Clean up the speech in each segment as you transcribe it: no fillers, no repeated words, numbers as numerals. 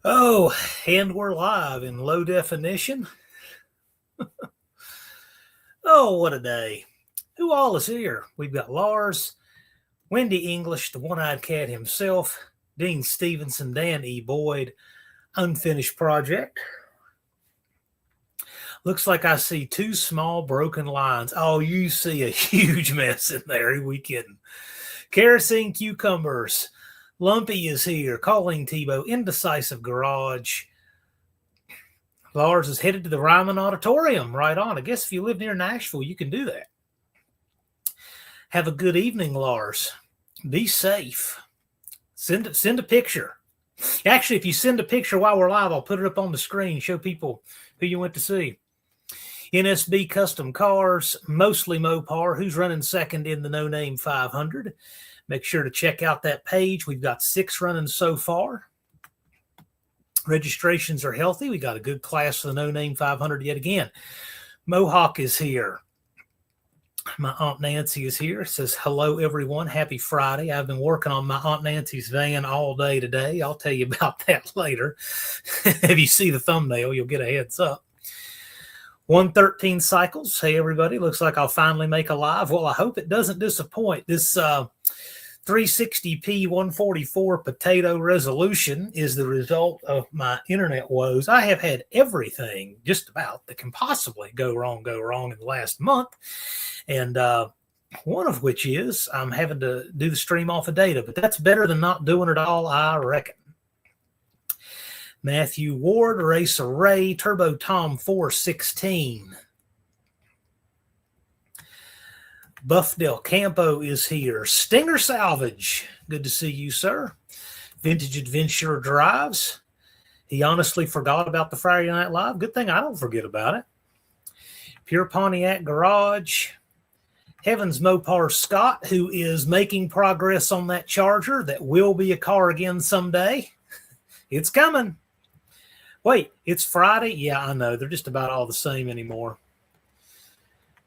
Oh, and we're live in low definition. Oh, what a day. Who all is here? We've got Lars, Wendy English, the one-eyed cat himself, Dean Stevenson, Dan E. Boyd, Unfinished Project. Looks like I see two small broken lines. Oh, you see a huge mess in there. Who we kidding? Kerosene Cucumbers. Lumpy is here. Calling Tebow. Indecisive Garage. Lars is headed to the Ryman Auditorium. Right on. I guess if you live near Nashville, you can do that. Have a good evening, Lars. Be safe. Send a picture. Actually, if you send a picture while we're live, I'll put it up on the screen, show people who you went to see. NSB Custom Cars, mostly Mopar, who's running second in the No Name 500. Make sure to check out that page. We've got 6 running so far. Registrations are healthy. We got a good class for the No Name 500 yet again. Mohawk is here. My Aunt Nancy is here. Says, hello, everyone. Happy Friday. I've been working on my Aunt Nancy's van all day today. I'll tell you about that later. If you see the thumbnail, you'll get a heads up. 113 cycles. Hey, everybody. Looks like I'll finally make a live. Well, I hope it doesn't disappoint. This 360p 144 potato resolution is the result of my internet woes. I have had everything just about that can possibly go wrong in the last month. And one of which is I'm having to do the stream off of data, but that's better than not doing it all, I reckon. Matthew Ward, Racer Ray, Turbo Tom 416. Buff Del Campo is here. Stinger Salvage. Good to see you, sir. Vintage Adventure Drives. He honestly forgot about the Friday Night Live. Good thing I don't forget about it. Pure Pontiac Garage. Heavens Mopar Scott, who is making progress on that Charger that will be a car again someday. It's coming. Wait, it's Friday? Yeah, I know. They're just about all the same anymore.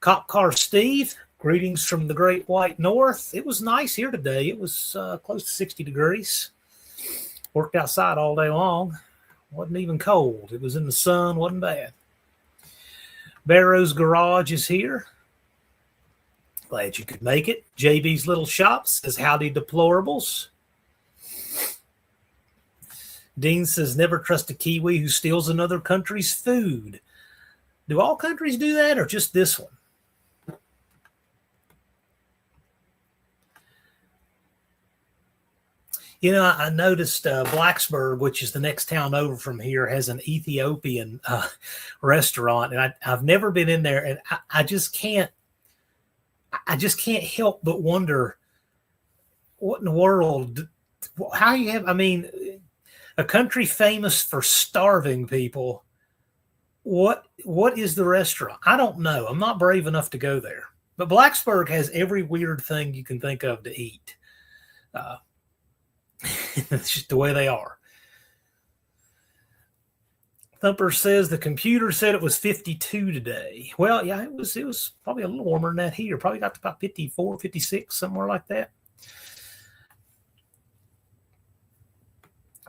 Cop Car Steve, greetings from the Great White North. It was nice here today. It was close to 60 degrees. Worked outside all day long. Wasn't even cold. It was in the sun. Wasn't bad. Barrow's Garage is here. Glad you could make it. JB's Little Shop says, howdy deplorables. Dean says, never trust a Kiwi who steals another country's food. Do all countries do that or just this one? You know, I noticed Blacksburg, which is the next town over from here, has an Ethiopian restaurant. And I've never been in there. And I just can't help but wonder what in the world, how you have, I mean, a country famous for starving people. What is the restaurant? I don't know. I'm not brave enough to go there. But Blacksburg has every weird thing you can think of to eat. It's just the way they are. Thumper says the computer said it was 52 today. Well, yeah, it was probably a little warmer than that here. Probably got to about 54, 56, somewhere like that.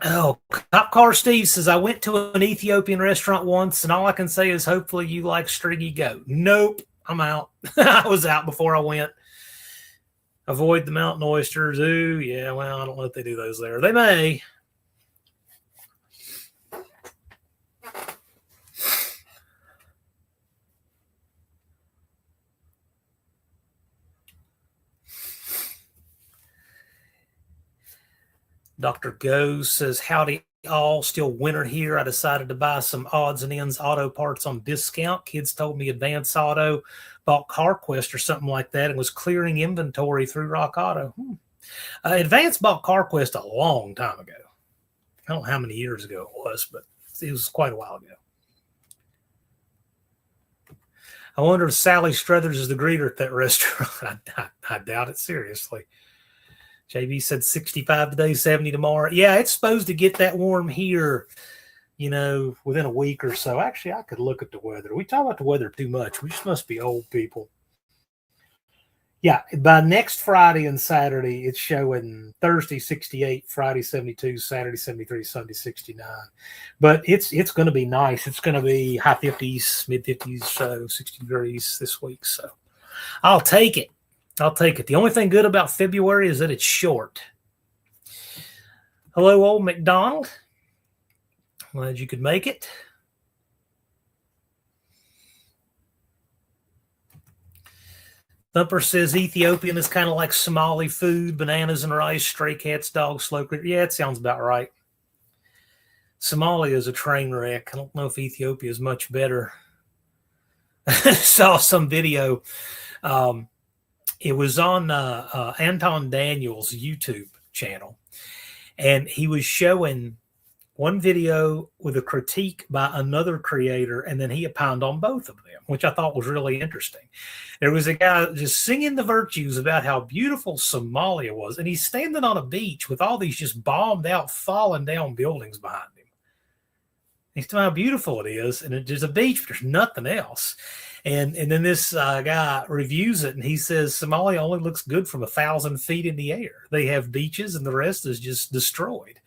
Oh, Cop Car Steve says, I went to an Ethiopian restaurant once, and all I can say is hopefully you like Striggy Goat. Nope, I'm out. I was out before I went. Avoid the mountain oysters. Ooh, yeah, well, I don't know if they do those there. They may. Dr. Goes says, howdy all, still winter here. I decided to buy some odds and ends auto parts on discount. Kids told me Advance Auto bought CarQuest or something like that and was clearing inventory through Rock Auto. Advance bought CarQuest a long time ago. I don't know how many years ago it was, but it was quite a while ago. I wonder if Sally Struthers is the greeter at that restaurant. I doubt it seriously. JB said 65 today, 70 tomorrow. Yeah, it's supposed to get that warm here, within a week or so. Actually, I could look at the weather. We talk about the weather too much. We just must be old people. Yeah, by next Friday and Saturday, it's showing Thursday 68, Friday 72, Saturday 73, Sunday 69. But it's going to be nice. It's going to be high 50s, mid 50s, so 60 degrees this week. So I'll take it. The only thing good about February is that it's short. Hello, old McDonald. Glad you could make it. Thumper says Ethiopian is kind of like Somali food, bananas and rice, stray cats, dogs, slow cricket. Yeah, it sounds about right. Somalia is a train wreck. I don't know if Ethiopia is much better. Saw some video. It was on Anton Daniels' YouTube channel, and he was showing one video with a critique by another creator, and then he opined on both of them, which I thought was really interesting. There was a guy just singing the virtues about how beautiful Somalia was, and he's standing on a beach with all these just bombed out, falling down buildings behind him. He's talking about how beautiful it is, and there's a beach, but there's nothing else. And then this guy reviews it, and he says Somalia only looks good from 1,000 feet in the air. They have beaches, and the rest is just destroyed.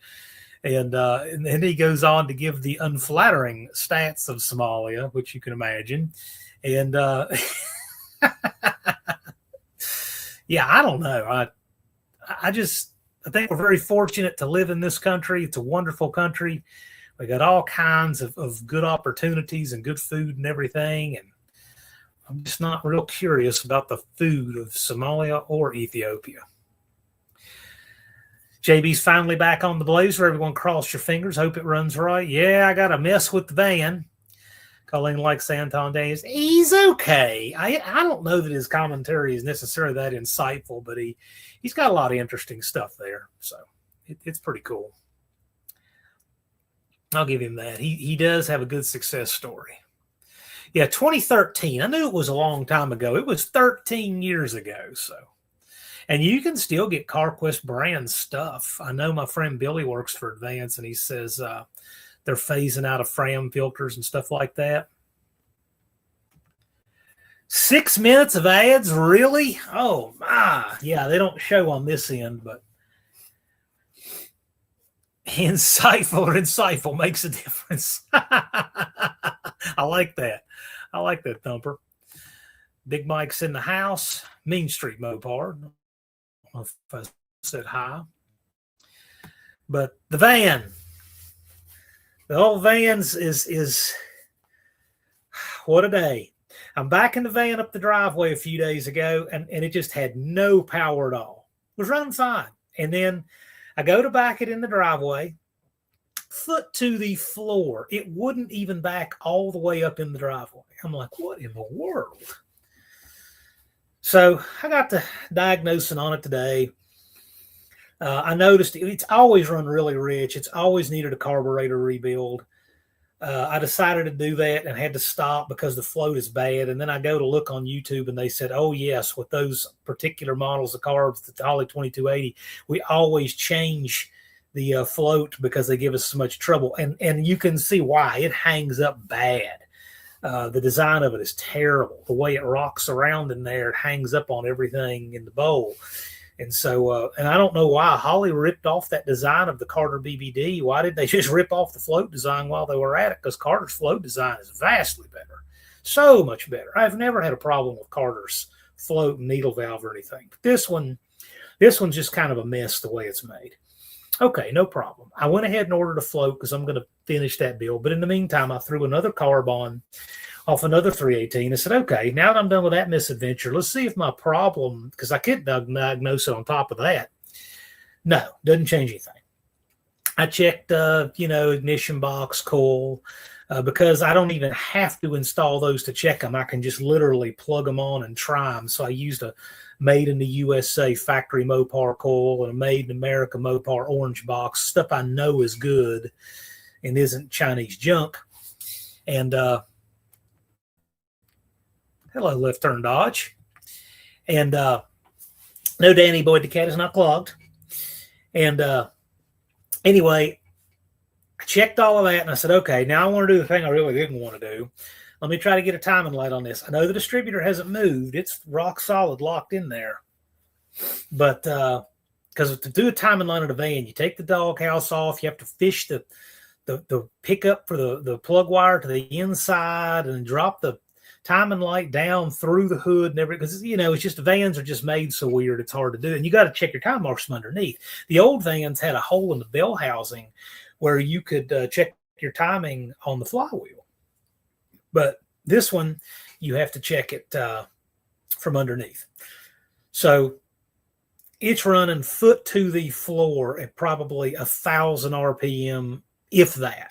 And then he goes on to give the unflattering stats of Somalia, which you can imagine. And yeah, I don't know. I think we're very fortunate to live in this country. It's a wonderful country. We got all kinds of good opportunities and good food and everything. And I'm just not real curious about the food of Somalia or Ethiopia. JB's finally back on the Blazer. Everyone cross your fingers. Hope it runs right. Yeah, I got a mess with the van. Colleen likes Anton Days. He's okay. I don't know that his commentary is necessarily that insightful, but he's got a lot of interesting stuff there. So it's pretty cool. I'll give him that. He does have a good success story. Yeah, 2013. I knew it was a long time ago. It was 13 years ago. So, and you can still get CarQuest brand stuff. I know my friend Billy works for Advance, and he says they're phasing out of Fram filters and stuff like that. 6 minutes of ads, really? Oh my! Yeah, they don't show on this end, but insightful makes a difference. I like that. I like that, Thumper. Big Mike's in the house. Mean Street Mopar. I don't know if I said hi. But the van. The old Vans is what a day. I'm backing the van up the driveway a few days ago, and it just had no power at all. It was running fine. And then I go to back it in the driveway, foot to the floor. It wouldn't even back all the way up in the driveway. I'm like, what in the world? So I got the diagnosing on it today. I noticed it's always run really rich. It's always needed a carburetor rebuild. I decided to do that and had to stop because the float is bad. And then I go to look on YouTube, and they said, oh, yes, with those particular models of carbs, the Holly 2280, we always change the float because they give us so much trouble. And you can see why. It hangs up bad. The design of it is terrible. The way it rocks around in there, it hangs up on everything in the bowl. And so, and I don't know why Holly ripped off that design of the Carter BBD. Why did they just rip off the float design while they were at it? Because Carter's float design is vastly better. So much better. I've never had a problem with Carter's float and needle valve or anything. But this one's just kind of a mess the way it's made. Okay, no problem. I went ahead and ordered a float because I'm going to finish that build. But in the meantime, I threw another carb on off another 318. I said, okay, now that I'm done with that misadventure, let's see if my problem, because I couldn't diagnose it on top of that. No, doesn't change anything. I checked, ignition box, coil, because I don't even have to install those to check them. I can just literally plug them on and try them. So I used a made in the USA factory Mopar coil and a made in America Mopar orange box, stuff I know is good and isn't Chinese junk. And hello, left turn Dodge. And no, Danny Boy, the cat is not clogged. And anyway, I checked all of that and I said, okay, now I want to do the thing I really didn't want to do. Let me try to get a timing light on this. I know the distributor hasn't moved. It's rock solid locked in there. But because to do a timing light on a van, you take the doghouse off. You have to fish the pickup for the plug wire to the inside and drop the timing light down through the hood and everything. Because, it's just vans are just made so weird. It's hard to do. And you got to check your time marks from underneath. The old vans had a hole in the bell housing where you could check your timing on the flywheel. But this one, you have to check it from underneath. So it's running foot to the floor at probably 1,000 RPM, if that.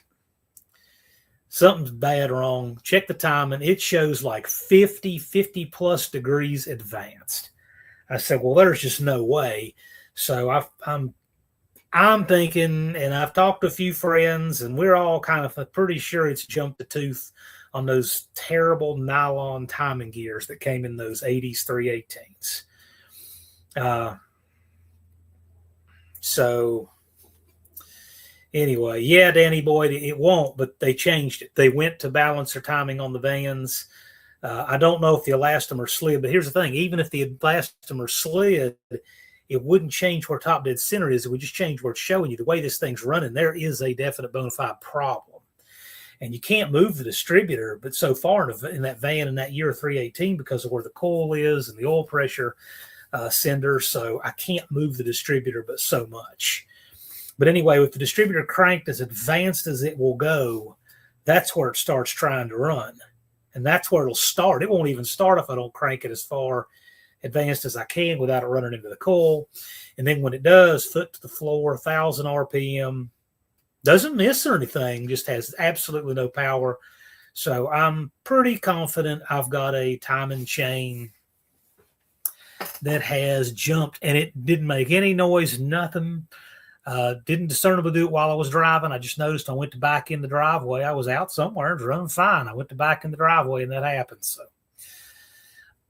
Something's bad wrong. Check the timing. It shows like 50 plus degrees advanced. I said, well, there's just no way. So I'm thinking, and I've talked to a few friends, and we're all kind of pretty sure it's jumped the tooth on those terrible nylon timing gears that came in those 80s 318s. So anyway, yeah, Danny Boyd, it won't, but they changed it. They went to balancer timing on the vans. I don't know if the elastomer slid, but here's the thing. Even if the elastomer slid, it wouldn't change where top dead center is. It would just change where it's showing you. The way this thing's running, there is a definite bona fide problem. And you can't move the distributor, but so far in that van in that year 318 because of where the coil is and the oil pressure sender, so I can't move the distributor but so much. But anyway, with the distributor cranked as advanced as it will go, that's where it starts trying to run. And that's where it'll start. It won't even start if I don't crank it as far advanced as I can without it running into the coil. And then when it does, foot to the floor, 1,000 RPM, doesn't miss or anything, just has absolutely no power. So I'm pretty confident I've got a timing chain that has jumped, and it didn't make any noise, nothing. Didn't discernibly do it while I was driving. I just noticed I went to back in the driveway. I was out somewhere, it was running fine. I went to back in the driveway, and that happened. So,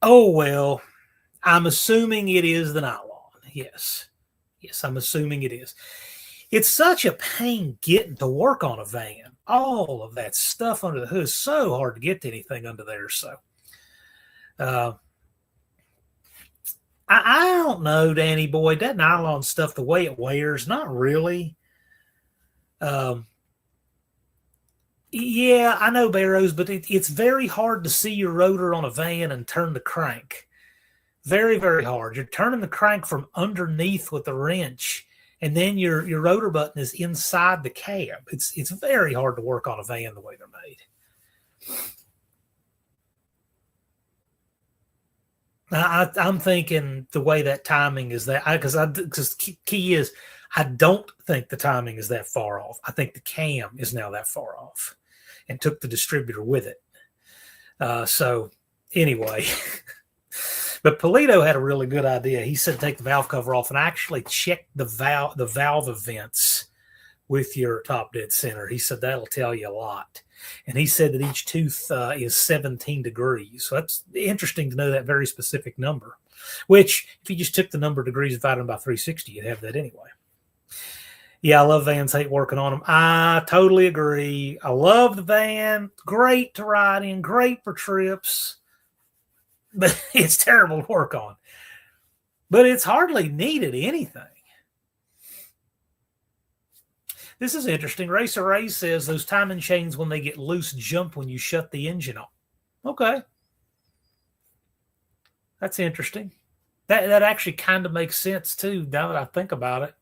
oh, well, I'm assuming it is the nylon. Yes, I'm assuming it is. It's such a pain getting to work on a van. All of that stuff under the hood is so hard to get to anything under there. So, I don't know, Danny Boyd. That nylon stuff, the way it wears, not really. Yeah, I know, Barrows, but it's very hard to see your rotor on a van and turn the crank. Very, very hard. You're turning the crank from underneath with a wrench, and then your rotor button is inside the cab. It's very hard to work on a van the way they're made. I'm thinking the way that timing is that because key is I don't think the timing is that far off. I think the cam is now that far off, and took the distributor with it. So anyway. But Polito had a really good idea. He said take the valve cover off and actually check the valve events with your top dead center. He said that'll tell you a lot. And he said that each tooth is 17 degrees. So that's interesting to know that very specific number, which if you just took the number of degrees divided by 360, you'd have that anyway. Yeah, I love vans, hate working on them. I totally agree. I love the van. Great to ride in, great for trips. But it's terrible to work on. But it's hardly needed anything. This is interesting. Racer Ray says those timing chains, when they get loose, jump when you shut the engine off. Okay. That's interesting. That actually kind of makes sense, too, now that I think about it.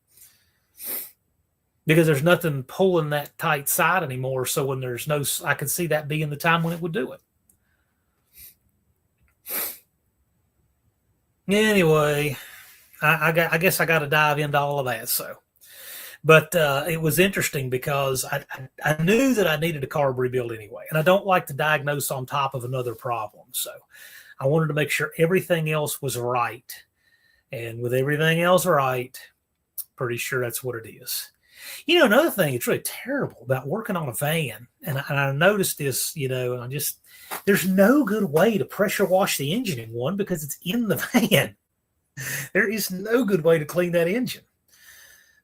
Because there's nothing pulling that tight side anymore. So when there's no, I could see that being the time when it would do it. Anyway, I guess I got to dive into all of that. So, But it was interesting because I knew that I needed a carb rebuild anyway, and I don't like to diagnose on top of another problem. So I wanted to make sure everything else was right. And with everything else right, pretty sure that's what it is. You know, another thing it's really terrible about working on a van, and I noticed this, you know, and there's no good way to pressure wash the engine in one because it's in the van. There is no good way to clean that engine.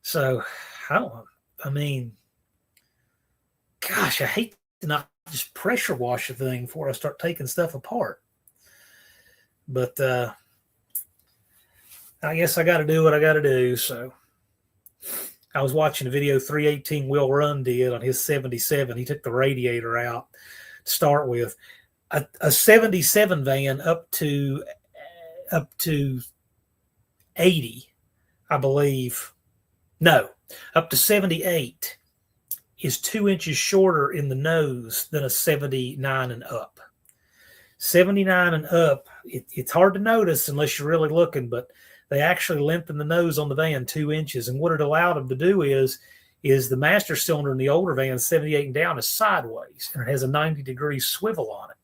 So, I don't know. I mean, gosh, I hate to not just pressure wash a thing before I start taking stuff apart. But I guess I got to do what I got to do. So, I was watching a video 318 Will Run did on his 77. He took the radiator out to start with. A 77 van up to 80, I believe. No, up to 78 is 2 inches shorter in the nose than a 79 and up. 79 and up, it's hard to notice unless you're really looking, but they actually lengthen the nose on the van 2 inches. And what it allowed them to do is the master cylinder in the older van, 78 and down, is sideways, and it has a 90-degree swivel on it.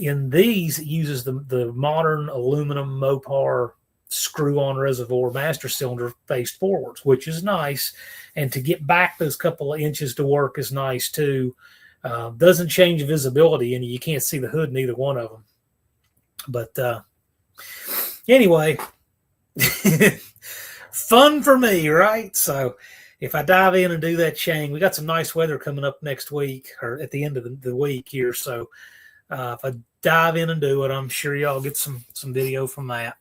In these, it uses the modern aluminum Mopar screw-on reservoir master cylinder faced forwards, which is nice. And to get back those couple of inches to work is nice too. Doesn't change visibility, and you can't see the hood in either one of them. But anyway, fun for me, right? So if I dive in and do that chain, we got some nice weather coming up next week, or at the end of the week here. So if I dive in and do it, I'm sure y'all get some video from that.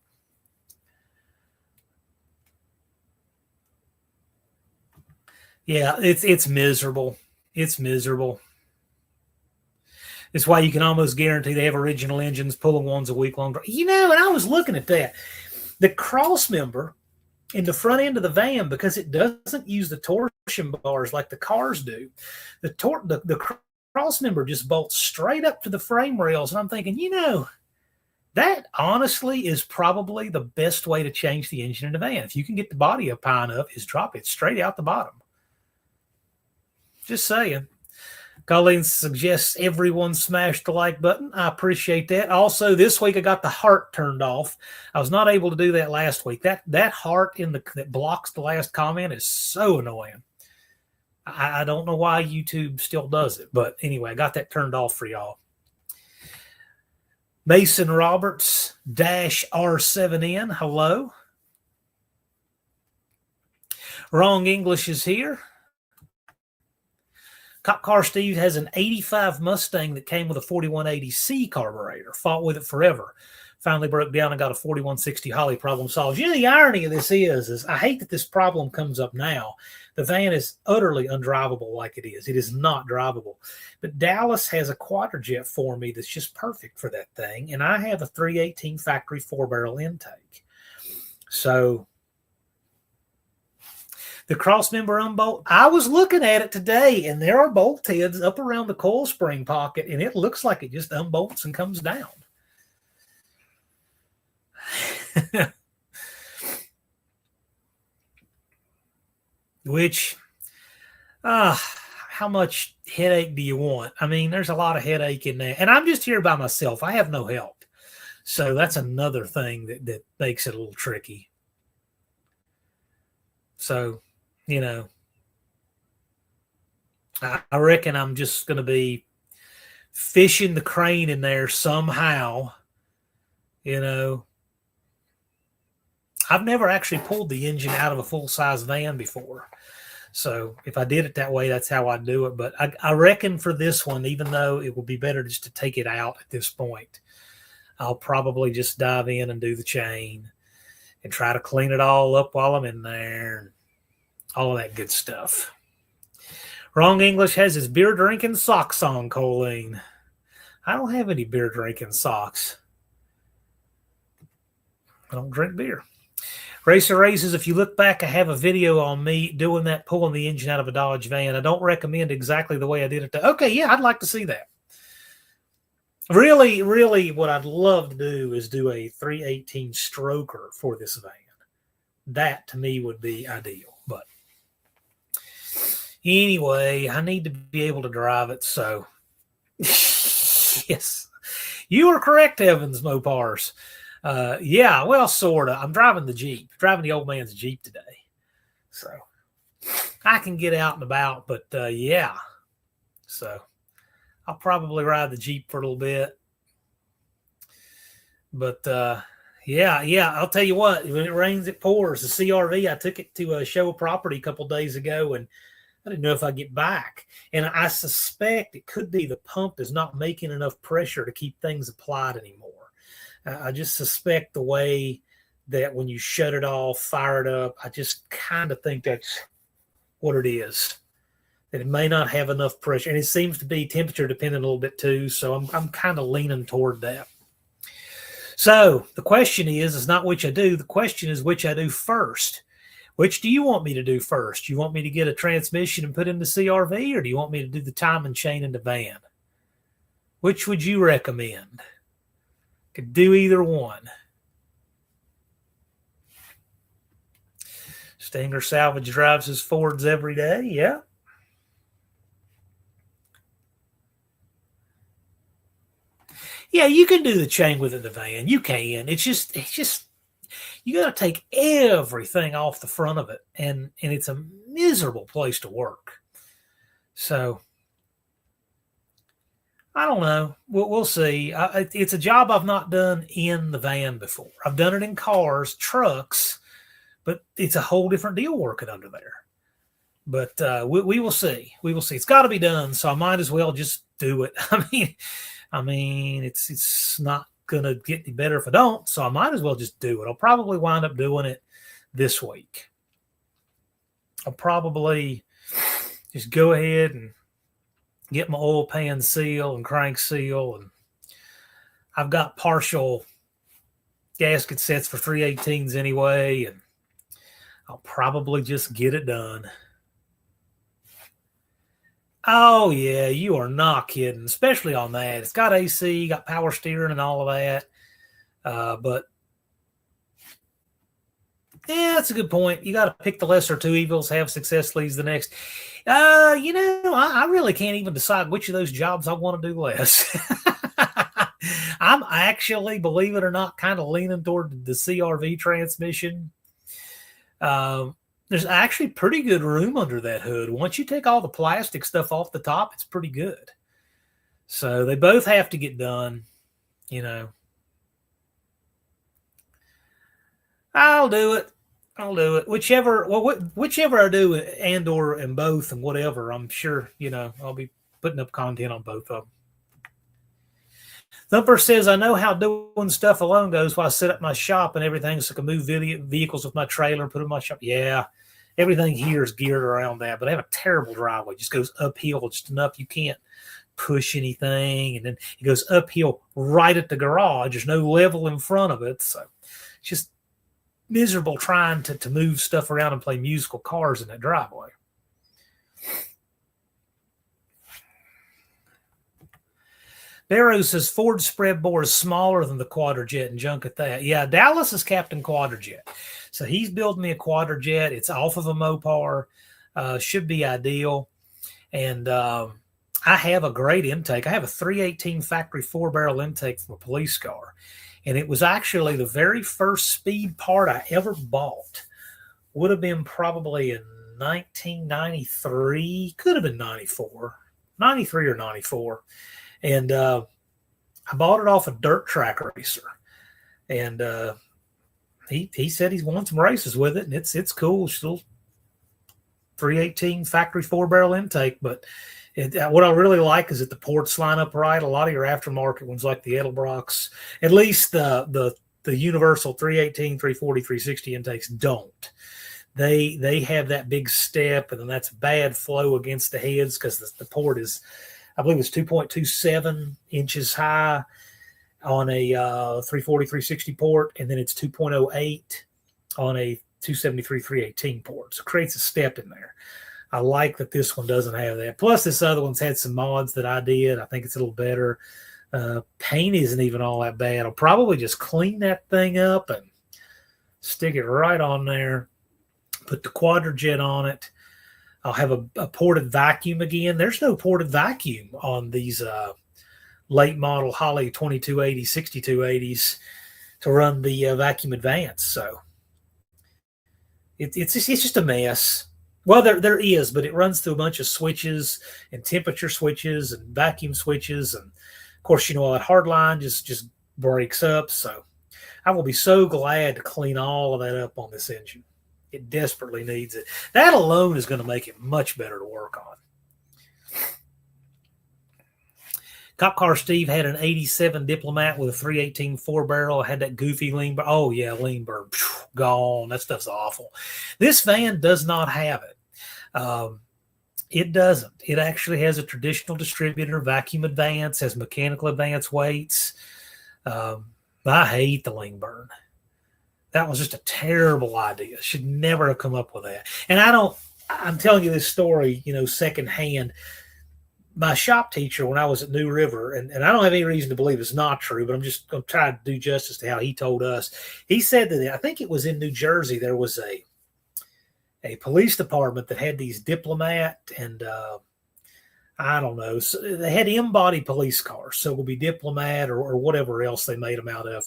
Yeah, it's miserable. It's miserable. It's why you can almost guarantee they have original engines pulling ones a week longer. You know, and I was looking at that. The cross member in the front end of the van, because it doesn't use the torsion bars like the cars do, the cross member just bolts straight up to the frame rails. And I'm thinking, you know, that honestly is probably the best way to change the engine in the van. If you can get the body up high enough, is drop it straight out the bottom. Just saying. Colleen suggests everyone smash the like button. I appreciate that. Also, this week I got the heart turned off. I was not able to do that last week. That heart that blocks the last comment is so annoying. I don't know why YouTube still does it, but anyway, I got that turned off for y'all. Mason Roberts -R7N. Hello. Wrong English is here. Cop Car Steve has an 85 Mustang that came with a 4180C carburetor. Fought with it forever. Finally broke down and got a 4160 Holly. Problem solved. You know, the irony of this is I hate that this problem comes up now. The van is utterly undrivable like it is. It is not drivable. But Dallas has a Quadrajet for me that's just perfect for that thing. And I have a 318 factory 4-barrel intake. So the cross member unbolt, I was looking at it today, and there are bolt heads up around the coil spring pocket, and it looks like it just unbolts and comes down. Which, how much headache do you want? I mean, there's a lot of headache in there. And I'm just here by myself. I have no help. So that's another thing that makes it a little tricky. So, you know, I reckon I'm just going to be fishing the crane in there somehow. You know, I've never actually pulled the engine out of a full-size van before. So if I did it that way, that's how I'd do it. But I reckon for this one, even though it would be better just to take it out at this point, I'll probably just dive in and do the chain and try to clean it all up while I'm in there. All of that good stuff. Wrong English has his beer drinking socks on, Colleen. I don't have any beer drinking socks. I don't drink beer. Racer Races, if you look back, I have a video on me doing that, pulling the engine out of a Dodge van. I don't recommend exactly the way I did it. Okay, yeah, I'd like to see that. Really, really what I'd love to do is do a 318 stroker for this van. That, to me, would be ideal. But Anyway, I need to be able to drive it. So, yes, you are correct, Evans Mopars. Yeah, well, sort of. I'm driving the Jeep, driving the old man's Jeep today. So I can get out and about, but yeah. So I'll probably ride the Jeep for a little bit. But yeah, I'll tell you what, when it rains, it pours. The CRV, I took it to show a property a couple days ago, and I didn't know if I'd get back. And I suspect it could be the pump is not making enough pressure to keep things applied anymore. I just suspect the way that when you shut it off, fire it up, I just kind of think that's what it is. That it may not have enough pressure. And it seems to be temperature dependent a little bit too. So I'm kind of leaning toward that. So the question is not which I do. The question is which I do first. Which do you want me to do first? You want me to get a transmission and put in the CRV, or do you want me to do the timing chain in the van? Which would you recommend? Could do either one. Stinger Salvage drives his Fords every day. Yeah. Yeah, you can do the chain within the van. You can. It's just you got to take everything off the front of it, and it's a miserable place to work. So I don't know. We'll see. It's a job I've not done in the van before. I've done it in cars, trucks, but it's a whole different deal working under there. But we will see. We will see. It's got to be done, so I might as well just do it. I mean, it's not gonna get any better if I don't, so I might as well just do it. I'll probably wind up doing it this week. I'll probably just go ahead and get my oil pan seal and crank seal, and I've got partial gasket sets for 318s anyway, and I'll probably just get it done. Oh, yeah, you are not kidding, especially on that. It's got AC, got power steering and all of that. But, yeah, that's a good point. You got to pick the lesser two evils, have success leads the next. I really can't even decide which of those jobs I want to do less. I'm actually, believe it or not, kind of leaning toward the CRV transmission. There's actually pretty good room under that hood. Once you take all the plastic stuff off the top, it's pretty good. So they both have to get done, I'll do it. Whichever I do, and both and whatever, I'm sure, I'll be putting up content on both of them. Thumper says, I know how doing stuff alone goes while I set up my shop and everything, so I can move vehicles with my trailer and put in my shop. Yeah, everything here is geared around that, but I have a terrible driveway. It just goes uphill just enough you can't push anything, and then it goes uphill right at the garage. There's no level in front of it, so it's just miserable trying to move stuff around and play musical cars in that driveway. Barrow says Ford spread bore is smaller than the Quadrajet and junk at that. Yeah, Dallas is Captain Quadrajet. So he's building me a Quadrajet. It's off of a Mopar. Should be ideal. And I have a great intake. I have a 318 factory 4-barrel intake from a police car. And it was actually the very first speed part I ever bought. Would have been probably in 1993. Could have been 94. 93 or 94. And I bought it off a dirt track racer, and he said he's won some races with it, and it's cool. Still 318 factory 4-barrel intake, but what I really like is that the ports line up right. A lot of your aftermarket ones, like the Edelbrocks, at least the universal 318, 340, 360 intakes don't. They have that big step, and then that's bad flow against the heads because the port is, I believe it's 2.27 inches high on a 340, 360 port, and then it's 2.08 on a 273, 318 port. So it creates a step in there. I like that this one doesn't have that. Plus, this other one's had some mods that I did. I think it's a little better. Paint isn't even all that bad. I'll probably just clean that thing up and stick it right on there. Put the Quadrajet on it. I'll have a ported vacuum again. There's no ported vacuum on these late model Holley 2280, 6280s to run the vacuum advance. So it's just a mess. Well, there is, but it runs through a bunch of switches and temperature switches and vacuum switches, and of course, all that hard line just breaks up. So I will be so glad to clean all of that up on this engine. It desperately needs it. That alone is going to make it much better to work on. Cop Car Steve had an 87 Diplomat with a 318 4-barrel. Had that goofy lean burn. Oh, yeah, lean burn. Gone. That stuff's awful. This van does not have it. It doesn't. It actually has a traditional distributor, vacuum advance, has mechanical advance weights. I hate the lean burn. That was just a terrible idea. Should never have come up with that. And I'm telling you this story, secondhand. My shop teacher, when I was at New River, and I don't have any reason to believe it's not true, but I'm just going to try to do justice to how he told us. He said that, I think it was in New Jersey, there was a police department that had these Diplomat and I don't know. So they had M-body police cars, so it would be Diplomat or whatever else they made them out of.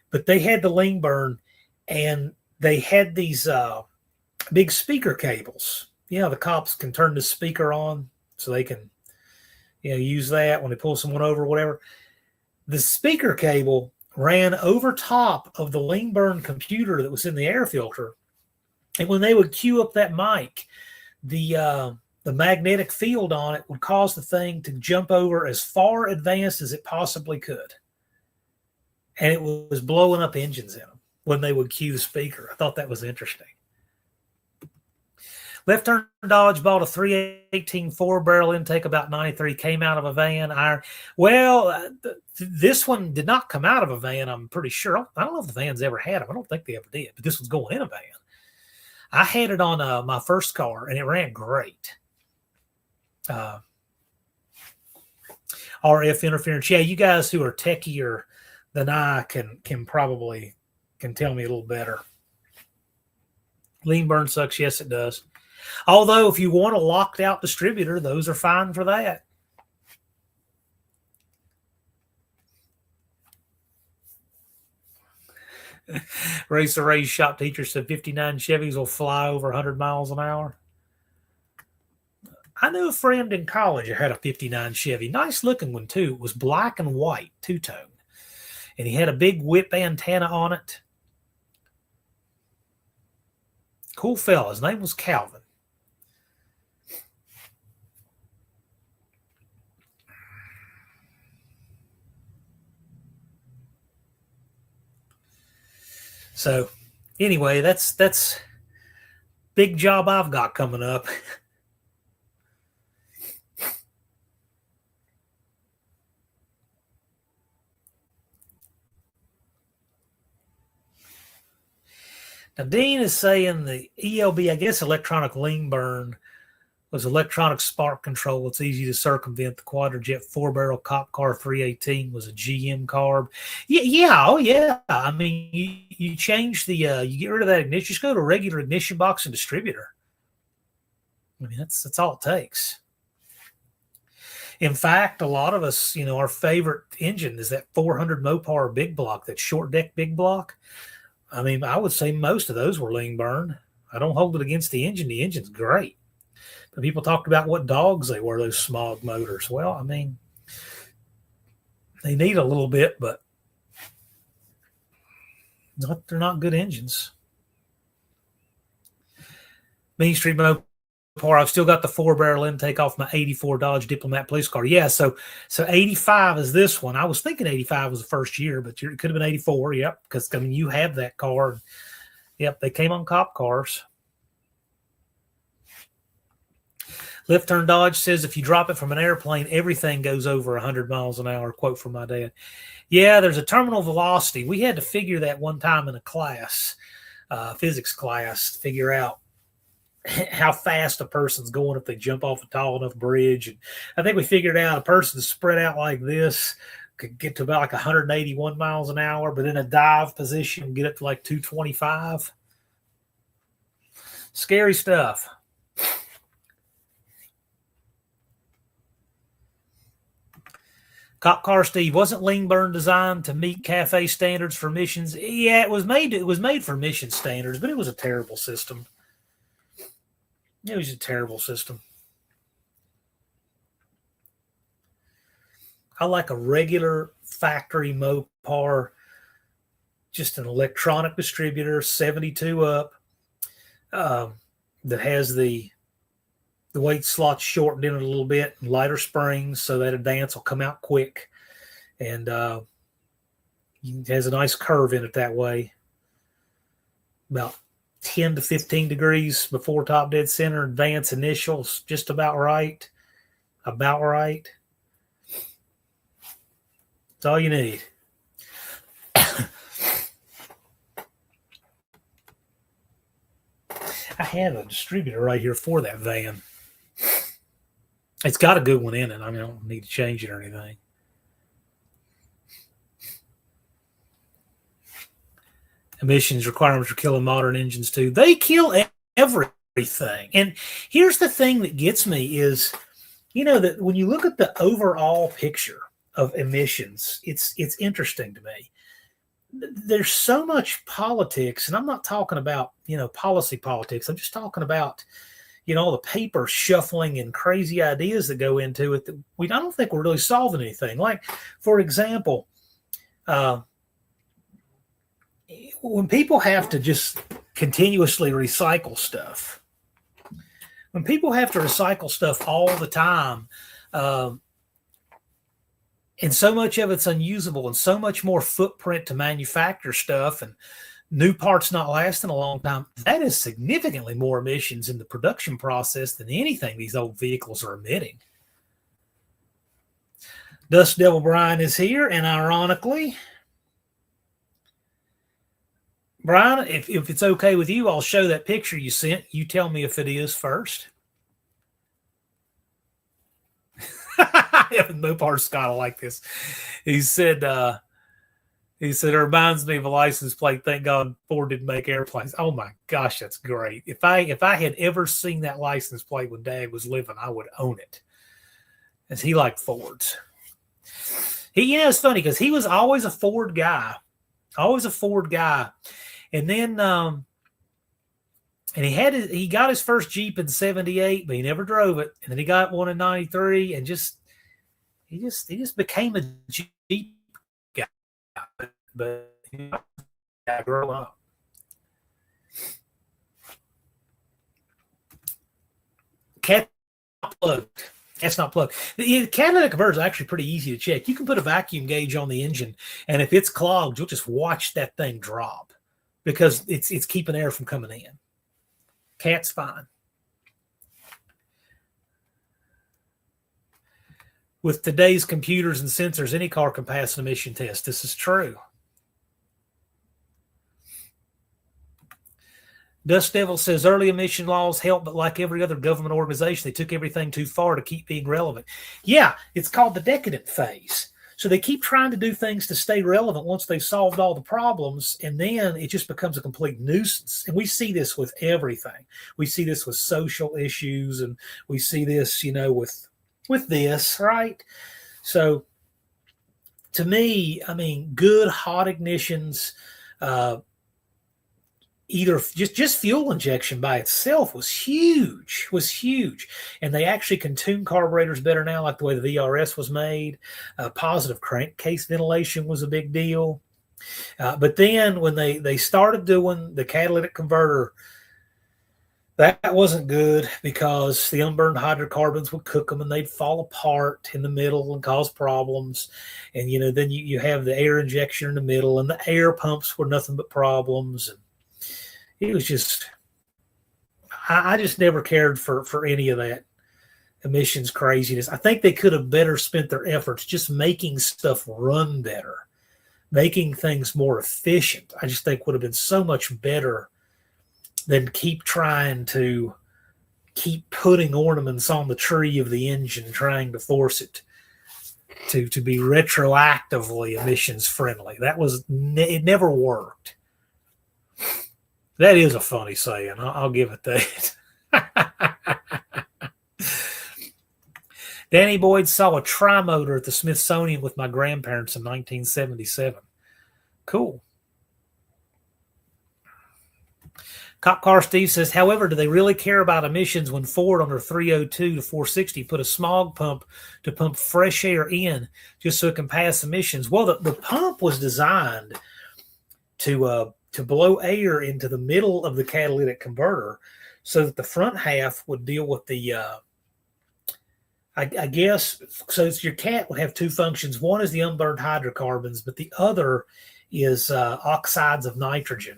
But they had the lean burn, and they had these big speaker cables. The cops can turn the speaker on so they can use that when they pull someone over or whatever. The speaker cable ran over top of the lean burn computer that was in the air filter. And when they would cue up that mic, the magnetic field on it would cause the thing to jump over as far advanced as it possibly could. And it was blowing up engines in them when they would cue the speaker. I thought that was interesting. Left Turn Dodge bought a 318 4-barrel intake about 93, came out of a van. This one did not come out of a van, I'm pretty sure. I don't know if the van's ever had them. I don't think they ever did, but this one's going in a van. I had it on my first car, and it ran great. RF interference. Yeah, you guys who are techier than I can probably tell me a little better. Lean burn sucks. Yes, it does. Although, if you want a locked out distributor, those are fine for that. Racer Ray's shop teacher said 59 Chevys will fly over 100 miles an hour. I knew a friend in college who had a 59 Chevy. Nice looking one, too. It was black and white, two-tone. And he had a big whip antenna on it. Cool fella. His name was Calvin. So, anyway, that's big job I've got coming up. Now, Dean is saying the ELB, I guess electronic lean burn, was electronic spark control. It's easy to circumvent. The Quadrajet 4-barrel Cop Car 318 was a GM carb. Yeah, oh yeah. I mean, you change the, you get rid of that ignition. Just go to a regular ignition box and distributor. I mean, that's all it takes. In fact, a lot of us, our favorite engine is that 400 Mopar big block, that short deck big block. I mean, I would say most of those were lean burn. I don't hold it against the engine. The engine's great. But people talked about what dogs they were, those smog motors. Well, I mean, they need a little bit, but they're not good engines. Main Street Mopar, I've still got the 4-barrel intake off my 84 Dodge Diplomat police car. Yeah, so 85 is this one. I was thinking 85 was the first year, but it could have been 84. Yep, because, I mean, you have that car. Yep, they came on cop cars. Left Turn Dodge says if you drop it from an airplane, everything goes over 100 miles an hour. Quote from my dad. Yeah, there's a terminal velocity. We had to figure that one time in a class, physics class, to figure out how fast a person's going if they jump off a tall enough bridge. And I think we figured out a person spread out like this could get to about like 181 miles an hour, but in a dive position, get up to like 225. Scary stuff. Cop Car Steve, wasn't lean burn designed to meet cafe standards for emissions? Yeah, it was made for emission standards, but it was a terrible system. It was a terrible system. I like a regular factory Mopar, just an electronic distributor, 72 up, that has the weight slot shortened in it a little bit, and lighter springs, so that advance will come out quick, and it has a nice curve in it that way. About 10 to 15 degrees before top dead center. Advance initials just about right. About right. That's all you need. I have a distributor right here for that van. It's got a good one in it. I mean, I don't need to change it or anything. Emissions requirements are killing modern engines too. They kill everything. And here's the thing that gets me is, that when you look at the overall picture of emissions, it's interesting to me. There's so much politics, and I'm not talking about, policy politics. I'm just talking about, all the paper shuffling and crazy ideas that go into it that I don't think we're really solving anything. Like, for example, when people have to just continuously recycle stuff, when people have to recycle stuff all the time, and so much of it's unusable and so much more footprint to manufacture stuff and new parts not lasting a long time, that is significantly more emissions in the production process than anything these old vehicles are emitting. Dust Devil Brian is here, and ironically, Brian, if it's okay with you, I'll show that picture you sent. You tell me if it is first. Mopar Scott, I like this. He said, it reminds me of a license plate. Thank God Ford didn't make airplanes. Oh my gosh, that's great. If I had ever seen that license plate when Dad was living, I would own it. As he liked Fords. It's funny because he was always a Ford guy. And then and he got his first Jeep in 78, but he never drove it. And then he got one in 93 and he just became a Jeep guy. But growing up. Cat's not plugged. The catalytic converter is actually pretty easy to check. You can put a vacuum gauge on the engine, and if it's clogged, you'll just watch that thing drop because it's keeping air from coming in. Cat's fine. With today's computers and sensors, any car can pass an emission test. This is true. Dust Devil says early emission laws help, but like every other government organization, they took everything too far to keep being relevant. Yeah, it's called the decadent phase. So they keep trying to do things to stay relevant once they've solved all the problems, and then it just becomes a complete nuisance. And we see this with everything. We see this with social issues, and we see this, with this, right? So to me, I mean, good hot ignitions, either just fuel injection by itself was huge. And they actually can tune carburetors better now, like the way the VRS was made. Positive crankcase ventilation was a big deal. But then when they started doing the catalytic converter, that wasn't good because the unburned hydrocarbons would cook them and they'd fall apart in the middle and cause problems. And, then you have the air injection in the middle, and the air pumps were nothing but problems. And it was just, I just never cared for any of that emissions craziness. I think they could have better spent their efforts just making stuff run better, making things more efficient. I just think would have been so much better than keep trying to keep putting ornaments on the tree of the engine, trying to force it to be retroactively emissions friendly. It never worked. That is a funny saying. I'll give it that. Danny Boyd saw a tri-motor at the Smithsonian with my grandparents in 1977. Cool. Cop Car Steve says, however, do they really care about emissions when Ford on their 302 to 460 put a smog pump to pump fresh air in just so it can pass emissions? Well, the pump was designed to blow air into the middle of the catalytic converter so that the front half would deal with the, I guess, so your cat would have two functions. One is the unburned hydrocarbons, but the other is oxides of nitrogen.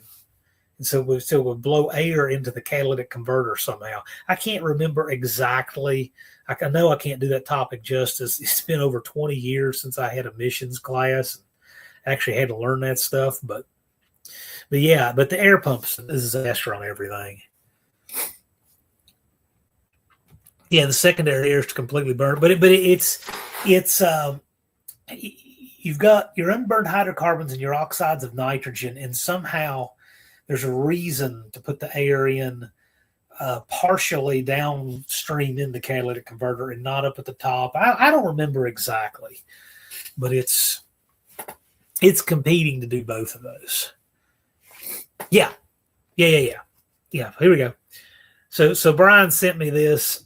And so it would blow air into the catalytic converter somehow. I can't remember exactly. I know I can't do that topic justice. It's been over 20 years since I had emissions class. I actually had to learn that stuff. But yeah, but the air pumps is a disaster on everything. Yeah, the secondary air is completely burned. But it's you've got your unburned hydrocarbons and your oxides of nitrogen, and somehow there's a reason to put the air in partially downstream in the catalytic converter and not up at the top. I don't remember exactly, but it's competing to do both of those. Yeah. Here we go. So Brian sent me this.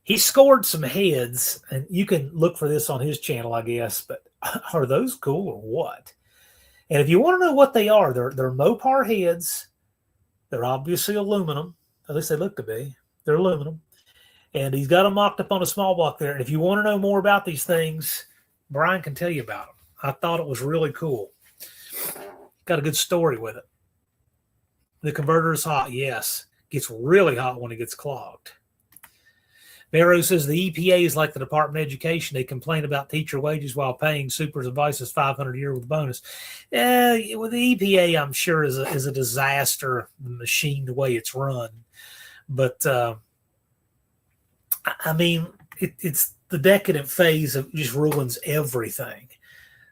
He scored some heads, and you can look for this on his channel, I guess. But are those cool or what? And if you want to know what they are, they're Mopar heads. They're obviously aluminum. At least they look to be. They're aluminum. And he's got them mocked up on a small block there. And if you want to know more about these things, Brian can tell you about them. I thought it was really cool. Got a good story with it. The converter is hot. Yes. Gets really hot when it gets clogged. Barrow says the EPA is like the Department of Education. They complain about teacher wages while paying supers and vices $500 a year with a bonus. With the EPA, I'm sure is a disaster, the machine, the way it's run. But I mean, it's the decadent phase of just ruins everything.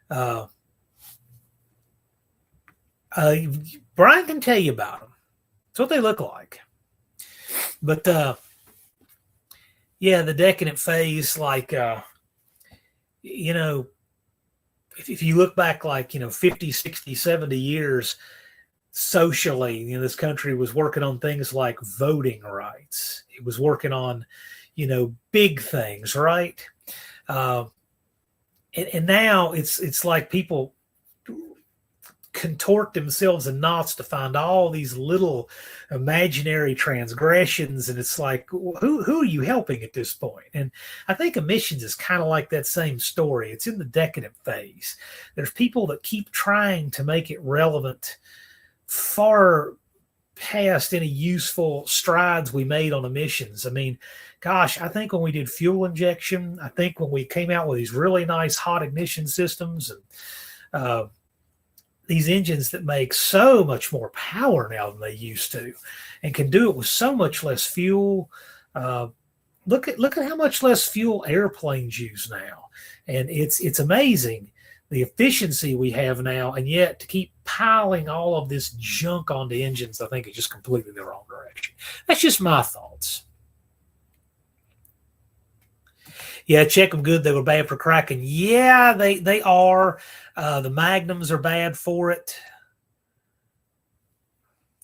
Brian can tell you about them. It's what they look like. But yeah, the decadent phase, like, you know, if you look back like, 50, 60, 70 years, socially, this country was working on things like voting rights. It was working on, big things, right? And now it's like people contort themselves in knots to find all these little imaginary transgressions, and it's like, who are you helping at this point? And I think emissions is kind of like that same story. It's in the decadent phase. There's people that keep trying to make it relevant far past any useful strides we made on emissions. I mean, gosh, I think when we did fuel injection, I think when we came out with these really nice hot ignition systems and these engines that make so much more power now than they used to, and can do it with so much less fuel. Look at how much less fuel airplanes use now, and it's amazing the efficiency we have now, and yet to keep piling all of this junk onto engines, I think it's just completely the wrong direction. That's just my thoughts. Yeah, check them good. They were bad for cracking. Yeah, they are. The Magnums are bad for it.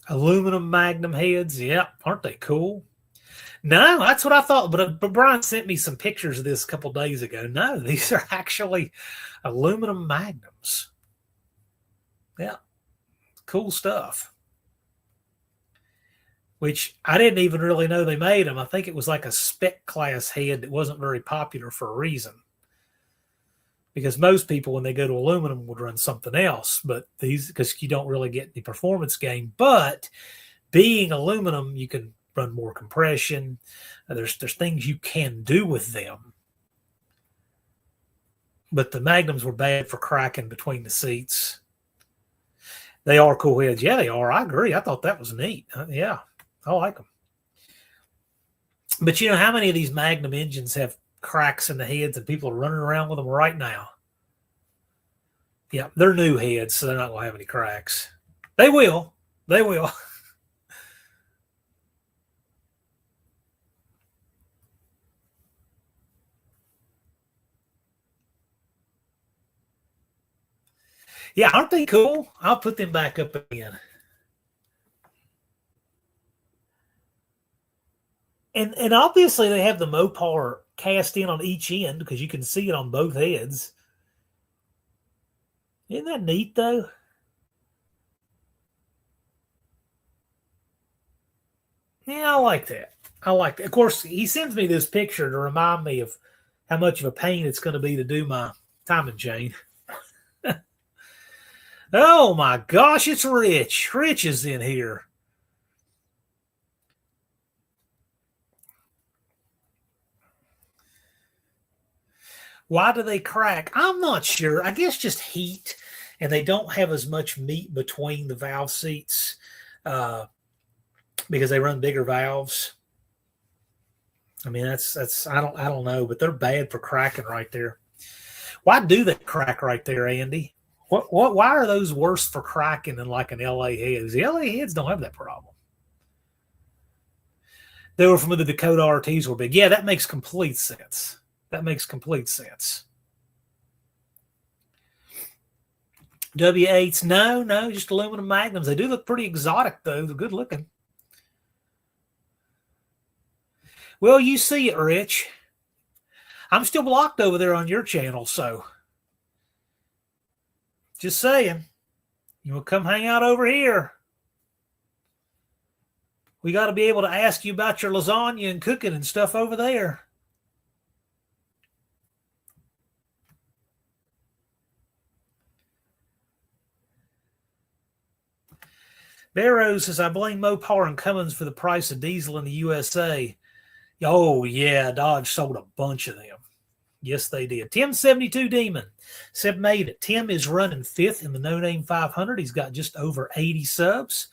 Aluminum Magnum heads. Yeah, aren't they cool? No, that's what I thought. But Brian sent me some pictures of this a couple days ago. No, these are actually aluminum Magnums. Yeah, cool stuff. Which I didn't even really know they made them. I think it was like a spec class head that wasn't very popular for a reason. Because most people, when they go to aluminum, would run something else. But these, because you don't really get the performance gain. But being aluminum, you can run more compression. There's things you can do with them. But the Magnums were bad for cracking between the seats. They are cool heads. Yeah, they are. I agree. I thought that was neat. Yeah. I like them. But how many of these Magnum engines have cracks in the heads and people are running around with them right now? Yeah, they're new heads, so they're not going to have any cracks. They will. They will. Yeah, aren't they cool? I'll put them back up again. And obviously they have the Mopar cast in on each end because you can see it on both heads. Isn't that neat though? Yeah, I like that. I like that. Of course, he sends me this picture to remind me of how much of a pain it's going to be to do my timing chain. Oh my gosh, it's Rich. Rich is in here. Why do they crack? I'm not sure. I guess just heat, and they don't have as much meat between the valve seats because they run bigger valves. I mean, that's I don't know, but they're bad for cracking right there. Why do they crack right there, Andy? What? Why are those worse for cracking than like an LA heads? The LA heads don't have that problem. They were from the Dakota RTs were big. Yeah, that makes complete sense. That makes complete sense. W8s, no, just aluminum magnums. They do look pretty exotic, though. They're good looking. Well, you see it, Rich. I'm still blocked over there on your channel, so just saying. You will come hang out over here. We got to be able to ask you about your lasagna and cooking and stuff over there. Barrow says, I blame Mopar and Cummins for the price of diesel in the USA. Oh, yeah, Dodge sold a bunch of them. Yes, they did. Tim72 Demon. Seb made it. Tim is running fifth in the No Name 500. He's got just over 80 subs.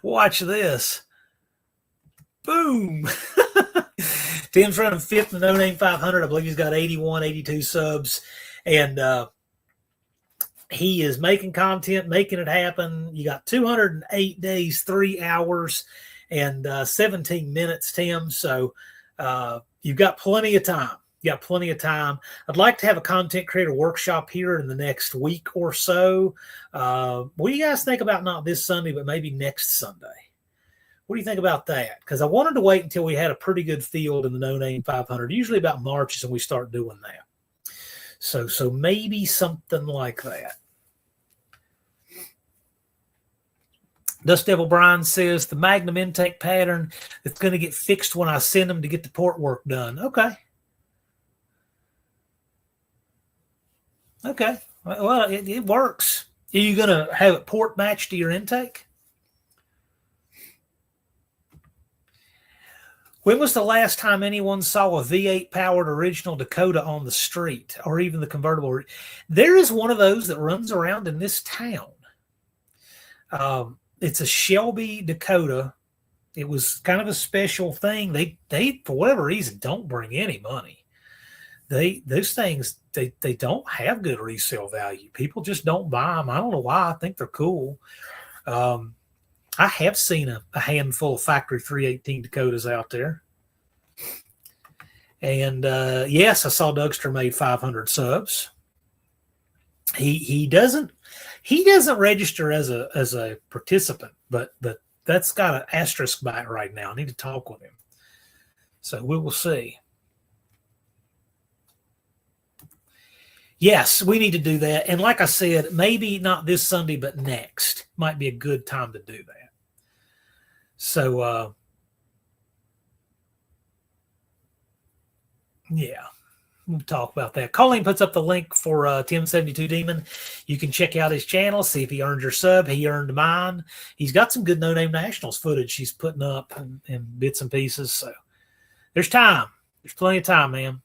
Watch this. Boom. Tim's running fifth in the No Name 500. I believe he's got 81, 82 subs. And he is making content, making it happen. You got 208 days, 3 hours, and 17 minutes, Tim. So you've got plenty of time. You got plenty of time. I'd like to have a content creator workshop here in the next week or so. What do you guys think about not this Sunday, but maybe next Sunday? What do you think about that? Because I wanted to wait until we had a pretty good field in the No Name 500. Usually about March is when we start doing that. So maybe something like that. Dust Devil Brian says the Magnum intake pattern that's going to get fixed when I send them to get the port work done. Okay. Okay. Well, it works. Are you going to have it port matched to your intake? When was the last time anyone saw a V8 powered original Dakota on the street or even the convertible? There is one of those that runs around in this town. It's a Shelby Dakota. It was kind of a special thing. They for whatever reason don't bring any money. Those things they don't have good resale value. People just don't buy them. I don't know why. I think they're cool. I have seen a handful of factory 318 Dakotas out there. And yes, I saw Dougster made 500 subs. He doesn't register as a participant, but that's got an asterisk by it right now. I need to talk with him. So we will see. Yes, we need to do that. And like I said, maybe not this Sunday, but next might be a good time to do that. So, yeah, we'll talk about that. Colleen puts up the link for Tim72 Demon. You can check out his channel, see if he earned your sub. He earned mine. He's got some good No Name Nationals footage he's putting up in bits and pieces. So there's time. There's plenty of time, man.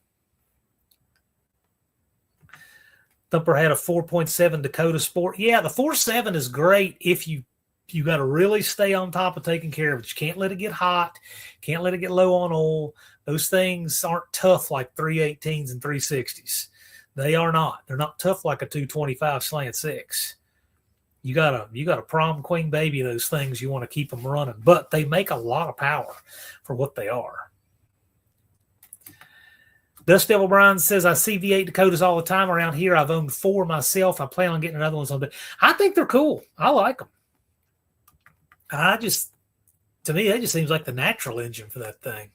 Thumper had a 4.7 Dakota Sport. Yeah, the 4.7 is great if you got to really stay on top of taking care of it. You can't let it get hot. Can't let it get low on oil. Those things aren't tough like 318s and 360s. They are not. They're not tough like a 225 slant 6. You got a prom queen baby, those things. You want to keep them running. But they make a lot of power for what they are. Dust Devil Brian says, I see V8 Dakotas all the time around here. I've owned 4 myself. I plan on getting another one someday. I think they're cool. I like them. To me, that just seems like the natural engine for that thing.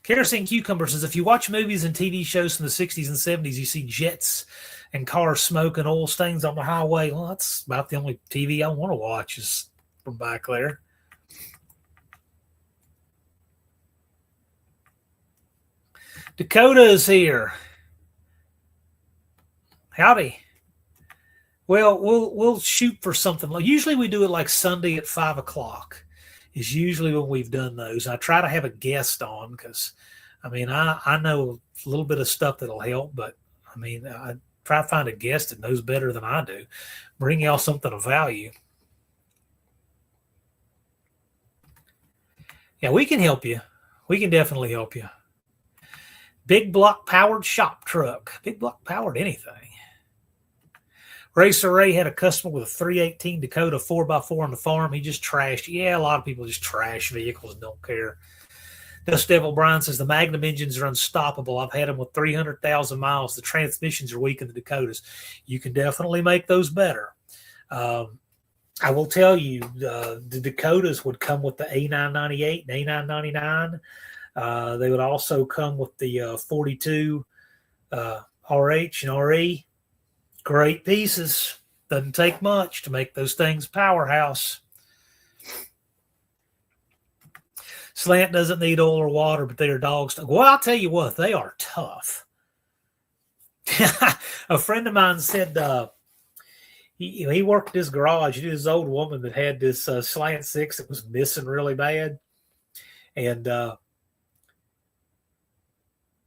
Kerosene Cucumber says, if you watch movies and TV shows from the 60s and 70s, you see jets and cars smoke and oil stains on the highway. Well, that's about the only TV I want to watch is from back there. Dakota is here. Howdy. Well, we'll shoot for something. Usually we do it like Sunday at 5 o'clock. Is usually when we've done those. I try to have a guest on because, I mean, I know a little bit of stuff that'll help, but I mean, I try to find a guest that knows better than I do. Bring y'all something of value. Yeah, we can help you. We can definitely help you. Big block powered shop truck. Big block powered anything. Racer Ray had a customer with a 318 Dakota 4x4 on the farm. He just trashed. Yeah, a lot of people just trash vehicles and don't care. Dust Devil Brian says the Magnum engines are unstoppable. I've had them with 300,000 miles. The transmissions are weak in the Dakotas. You can definitely make those better. I will tell you, the Dakotas would come with the A998 and A999. They would also come with the 42 RH and RE. Great pieces. Doesn't take much to make those things powerhouse. Slant doesn't need oil or water, but they are dogs. Well, I'll tell you what, they are tough. A friend of mine said he worked at his garage. He knew this old woman that had this Slant 6 that was missing really bad. And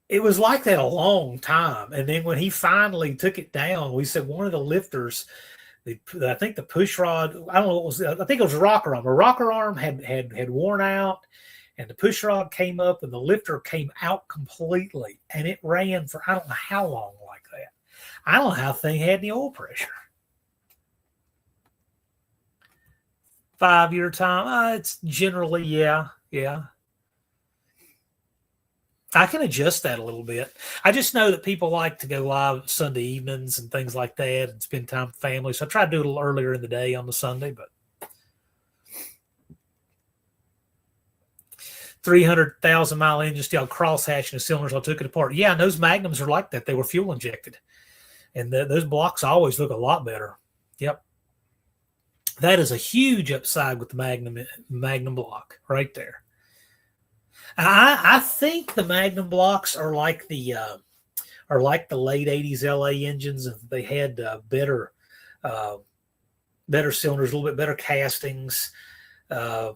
it was like that a long time. And then when he finally took it down, we said one of the lifters, I think the push rod, I don't know what was, I think it was a rocker arm. A rocker arm had worn out, and the push rod came up and the lifter came out completely. And it ran for I don't know how long like that. I don't know how the thing had any oil pressure. 5-year time. It's generally, yeah. I can adjust that a little bit. I just know that people like to go live Sunday evenings and things like that and spend time with family. So I try to do it a little earlier in the day on the Sunday, but 300,000 mile engine steel cross-hatching the cylinders. I took it apart. Yeah, and those Magnums are like that. They were fuel injected. And those blocks always look a lot better. Yep. That is a huge upside with the Magnum block right there. I think the Magnum blocks are like the late 80s LA engines, and they had better cylinders, a little bit better castings, and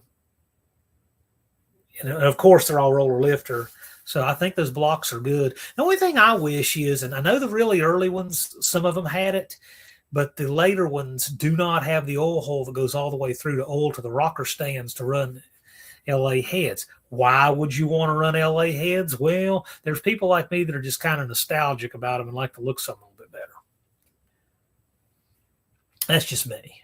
of course they're all roller lifter. So I think those blocks are good. The only thing I wish is, and I know the really early ones, some of them had it, but the later ones do not have the oil hole that goes all the way through to oil to the rocker stands to run LA heads. Why would you want to run LA heads? Well, there's people like me that are just kind of nostalgic about them and like to look something a little bit better. That's just me.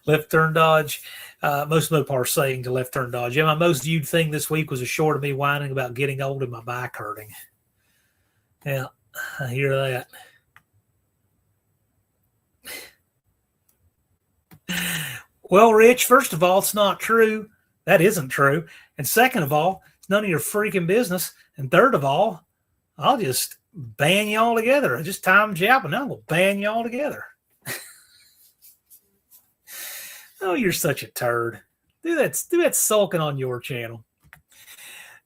Left turn dodge. Most of the are saying to left turn dodge. Yeah, my most viewed thing this week was a short of me whining about getting old and my back hurting. Yeah, I hear that. Well, Rich, first of all, it's not true. That isn't true. And second of all, it's none of your freaking business. And third of all, I'll just ban you all together. I just timed you out, and I'm going to ban you all together. Oh, you're such a turd. Do that sulking on your channel.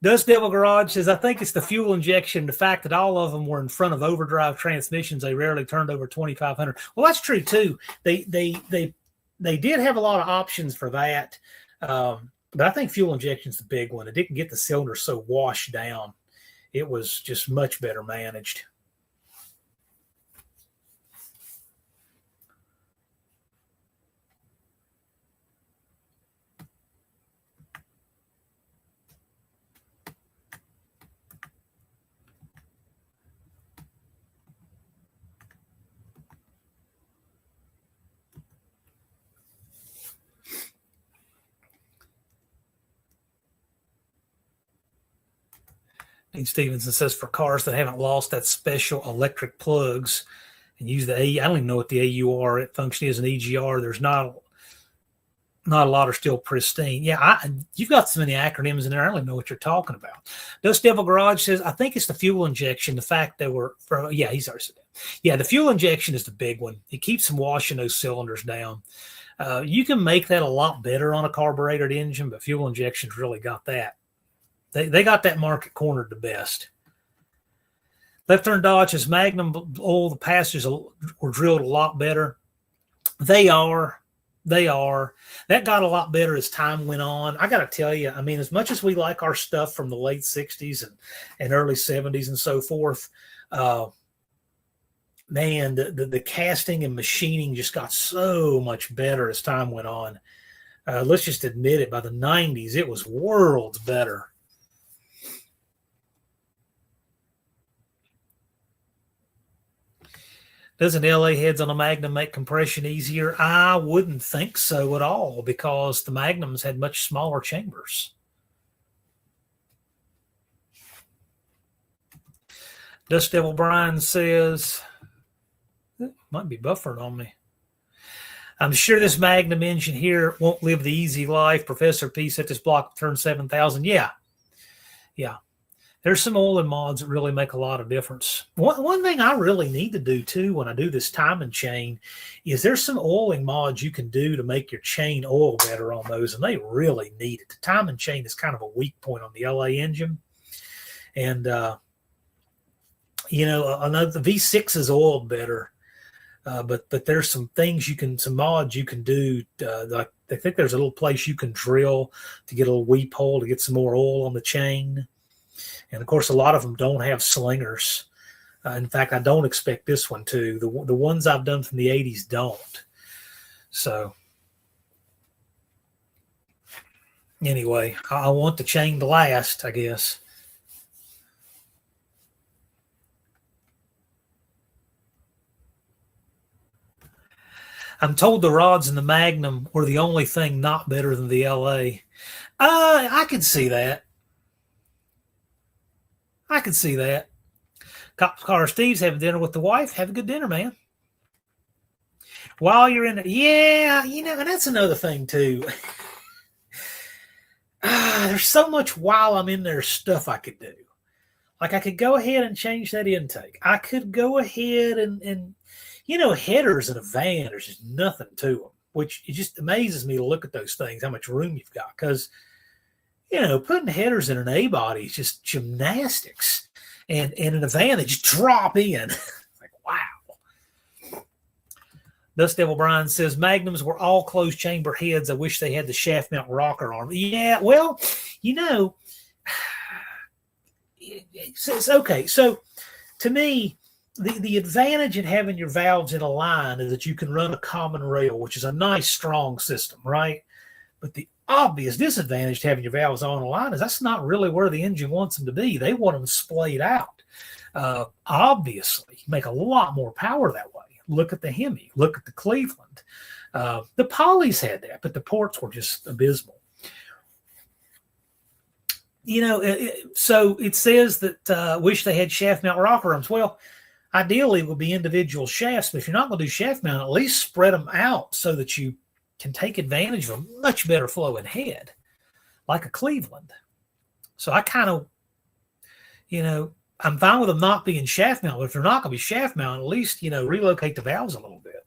Dust Devil Garage says, I think it's the fuel injection, the fact that all of them were in front of overdrive transmissions. They rarely turned over 2,500. Well, that's true too. They did have a lot of options for that. But I think fuel injection is the big one. It didn't get the cylinder so washed down. It was just much better managed. Dean Stevenson says for cars that haven't lost that special electric plugs and use the I don't even know what the AUR function is in EGR. There's not a lot are still pristine. Yeah, you've got so many acronyms in there. I don't even know what you're talking about. Dust Devil Garage says, I think it's the fuel injection. The fact that he's already said that. Yeah, the fuel injection is the big one. It keeps them washing those cylinders down. You can make that a lot better on a carbureted engine, but fuel injection's really got that. They got that market cornered the best. Left Turn Dodge says Magnum oil, the passages were drilled a lot better. They are. That got a lot better as time went on. I got to tell you, I mean, as much as we like our stuff from the late 60s and early 70s and so forth, man, the casting and machining just got so much better as time went on. Let's just admit it, by the 90s, it was worlds better. Doesn't LA heads on a Magnum make compression easier? I wouldn't think so at all, because the Magnums had much smaller chambers. Dust Devil Brian says, might be buffering on me. I'm sure this Magnum engine here won't live the easy life. Professor P said this block will turn 7,000. Yeah. There's some oil and mods that really make a lot of difference. One thing I really need to do, too, when I do this timing chain is there's some oiling mods you can do to make your chain oil better on those, and they really need it. The timing chain is kind of a weak point on the LA engine. And, I know the V6 is oiled better, but there's some things some mods you can do. Like I think there's a little place you can drill to get a little weep hole to get some more oil on the chain. And, of course, a lot of them don't have slingers. In fact, I don't expect this one to. The ones I've done from the 80s don't. So, anyway, I want the chain to last, I guess. I'm told the rods in the Magnum were the only thing not better than the LA. I could see that. Car Steve's having dinner with the wife. Have a good dinner, man. While you're in it, yeah, and that's another thing too. There's so much while I'm in there stuff I could do. Like I could go ahead and change that intake. I could go ahead and headers in a van, there's just nothing to them, which it just amazes me to look at those things, how much room you've got. Because putting headers in an A-body is just gymnastics. And in a van, they just drop in. Like, wow. Dust Devil Brian says, Magnums were all closed chamber heads. I wish they had the shaft mount rocker arm. Yeah, well, it's okay. So, to me, the advantage in having your valves in a line is that you can run a common rail, which is a nice, strong system, right? But the obvious disadvantage to having your valves on a line is that's not really where the engine wants them to be. They want them splayed out. Obviously, you make a lot more power that way. Look at the Hemi. Look at the Cleveland. The Polys had that, but the ports were just abysmal. So it says that wish they had shaft mount rocker arms. Well, ideally, it would be individual shafts, but if you're not going to do shaft mount, at least spread them out so that you can take advantage of a much better flowing head, like a Cleveland. So I kind of, I'm fine with them not being shaft mount, but if they're not going to be shaft mount, at least, relocate the valves a little bit.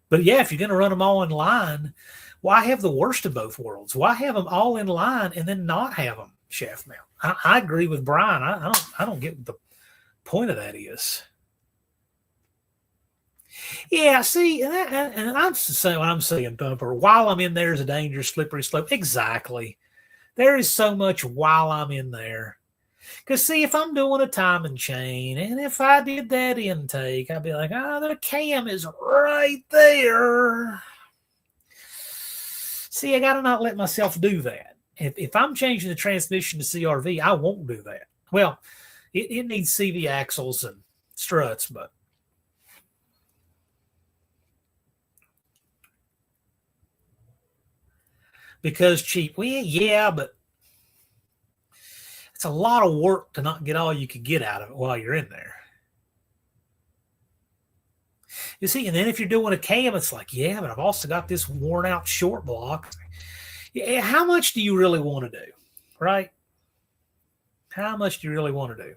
But yeah, if you're going to run them all in line, why have the worst of both worlds? Why have them all in line and then not have them shaft mount? I agree with Brian. I don't get what the point of that is. Yeah, see, and I'm saying what I'm saying, Bumper. While I'm in there is a dangerous slippery slope. Exactly. There is so much while I'm in there. Because, see, if I'm doing a timing chain, and if I did that intake, I'd be like, the cam is right there. See, I got to not let myself do that. If I'm changing the transmission to CRV, I won't do that. Well, it needs CV axles and struts, but because cheap. Well, yeah, but It's a lot of work to not get all you could get out of it while you're in there. You see, and then if you're doing a cam, it's like, yeah, but I've also got this worn out short block. Yeah, how much do you really want to do, right? How much do you really want to do?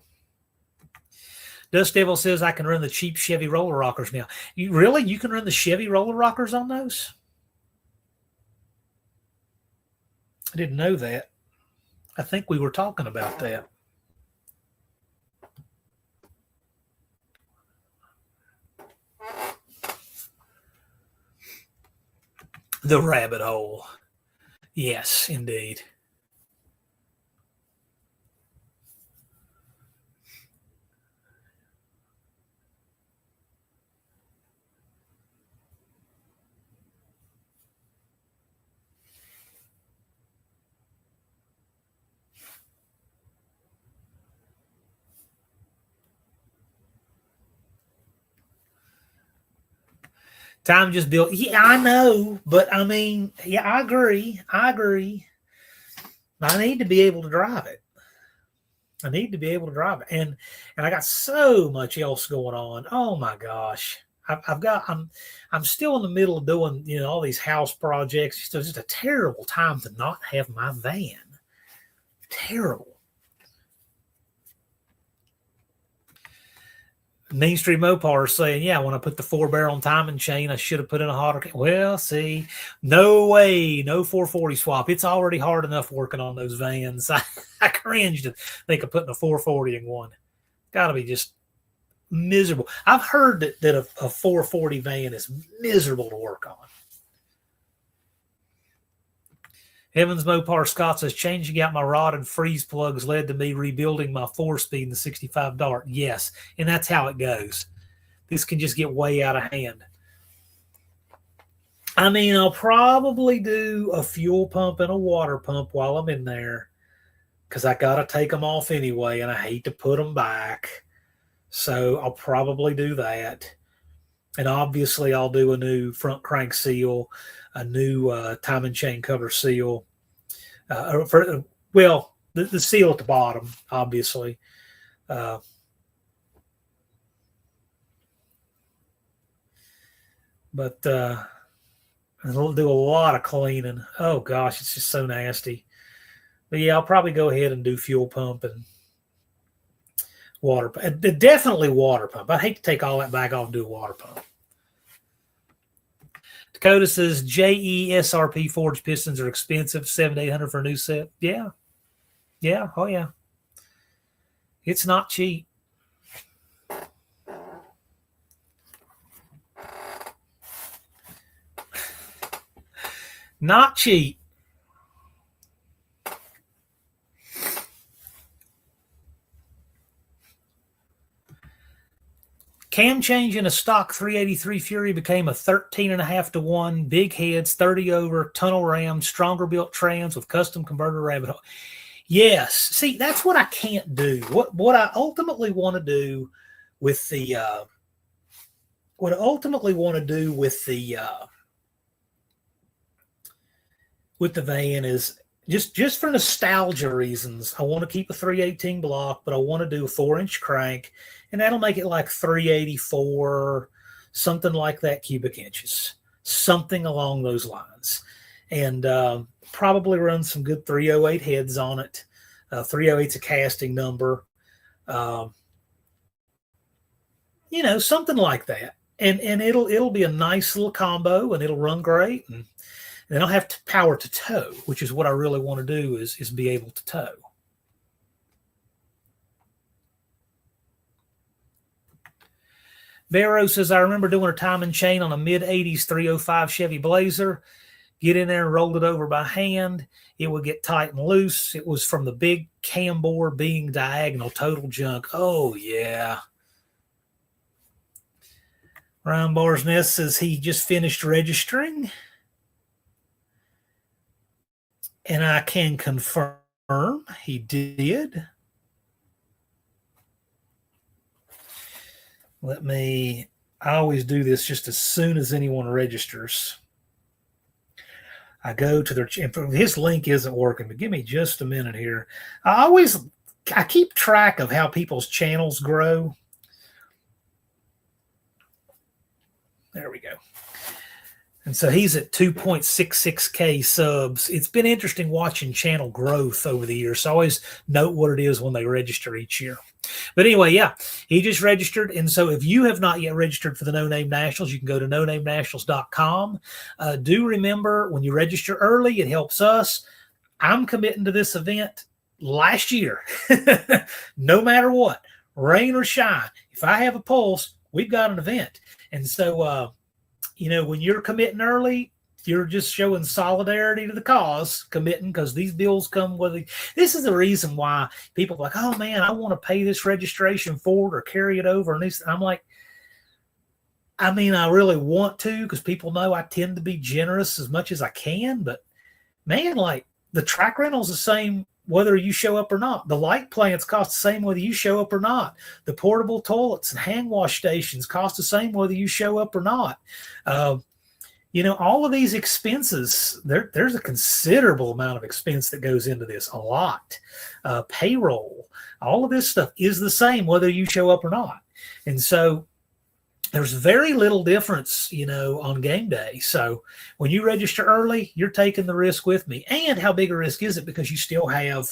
Dust Devil says I can run the cheap Chevy roller rockers now. You can run the Chevy roller rockers on those? I didn't know that. I think we were talking about that. The rabbit hole. Yes, indeed. Time just built. Yeah, I know, but I mean, yeah, I agree. I need to be able to drive it. And I got so much else going on. Oh my gosh. I'm still in the middle of doing, all these house projects. It's just a terrible time to not have my van. Terrible. Main Street Mopar is saying, yeah, when I put the 4-barrel timing chain, I should have put in a hotter. Well, see, no way, no 440 swap. It's already hard enough working on those vans. I cringed to think of putting a 440 in one. Got to be just miserable. I've heard that a 440 van is miserable to work on. Evans Mopar Scott says, changing out my rod and freeze plugs led to me rebuilding my 4-speed in the 65 Dart. Yes, and that's how it goes. This can just get way out of hand. I mean, I'll probably do a fuel pump and a water pump while I'm in there because I got to take them off anyway, and I hate to put them back. So I'll probably do that. And obviously, I'll do a new front crank seal, a new timing chain cover seal. The seal at the bottom, obviously. I'll do a lot of cleaning. Oh, gosh, it's just so nasty. But, yeah, I'll probably go ahead and do fuel pump and water pump. Definitely water pump. I'd hate to take all that back off and do a water pump. Dakota says JESRP forged pistons are expensive, $700 to $800 for a new set. Yeah. Oh yeah. It's not cheap. Not cheap. Cam change in a stock 383 Fury became a 13.5 to 1, big heads, 30 over, tunnel ram, stronger built trans with custom converter rabbit hole. Yes. See, that's what I can't do. What I ultimately want to do with the van is just for nostalgia reasons. I want to keep a 318 block, but I want to do a 4-inch crank, and that'll make it like 384, something like that cubic inches, something along those lines. And probably run some good 308 heads on it. 308's a casting number. Something like that. And it'll be a nice little combo, and it'll run great. And then I'll have to power to tow, which is what I really want to do is be able to tow. Vero says, I remember doing a timing chain on a mid-80s 305 Chevy Blazer. Get in there and rolled it over by hand. It would get tight and loose. It was from the big cam bore being diagonal, total junk. Oh, yeah. Ryan Barsness says he just finished registering. And I can confirm he did. I always do this just as soon as anyone registers. I go to his link isn't working, but give me just a minute here. I always I keep track of how people's channels grow. There we go. And so he's at 2.66K subs. It's been interesting watching channel growth over the years. So I always note what it is when they register each year. But anyway, yeah, he just registered. And so if you have not yet registered for the No Name Nationals, you can go to nonamenationals.com. Do remember, when you register early, it helps us. I'm committing to this event last year, no matter what, rain or shine. If I have a pulse, we've got an event. And so, when you're committing early, you're just showing solidarity to the cause, committing, because these bills come with it. This is the reason why people are like, oh man, I want to pay this registration forward or carry it over. And I'm like, I really want to, because people know I tend to be generous as much as I can. But man, like, the track rental's the same whether you show up or not. The light plants cost the same whether you show up or not. The portable toilets and hand wash stations cost the same whether you show up or not. All of these expenses, there's a considerable amount of expense that goes into this, a lot. Payroll, all of this stuff is the same whether you show up or not. And so there's very little difference, on game day. So when you register early, you're taking the risk with me. And how big a risk is it? Because you still have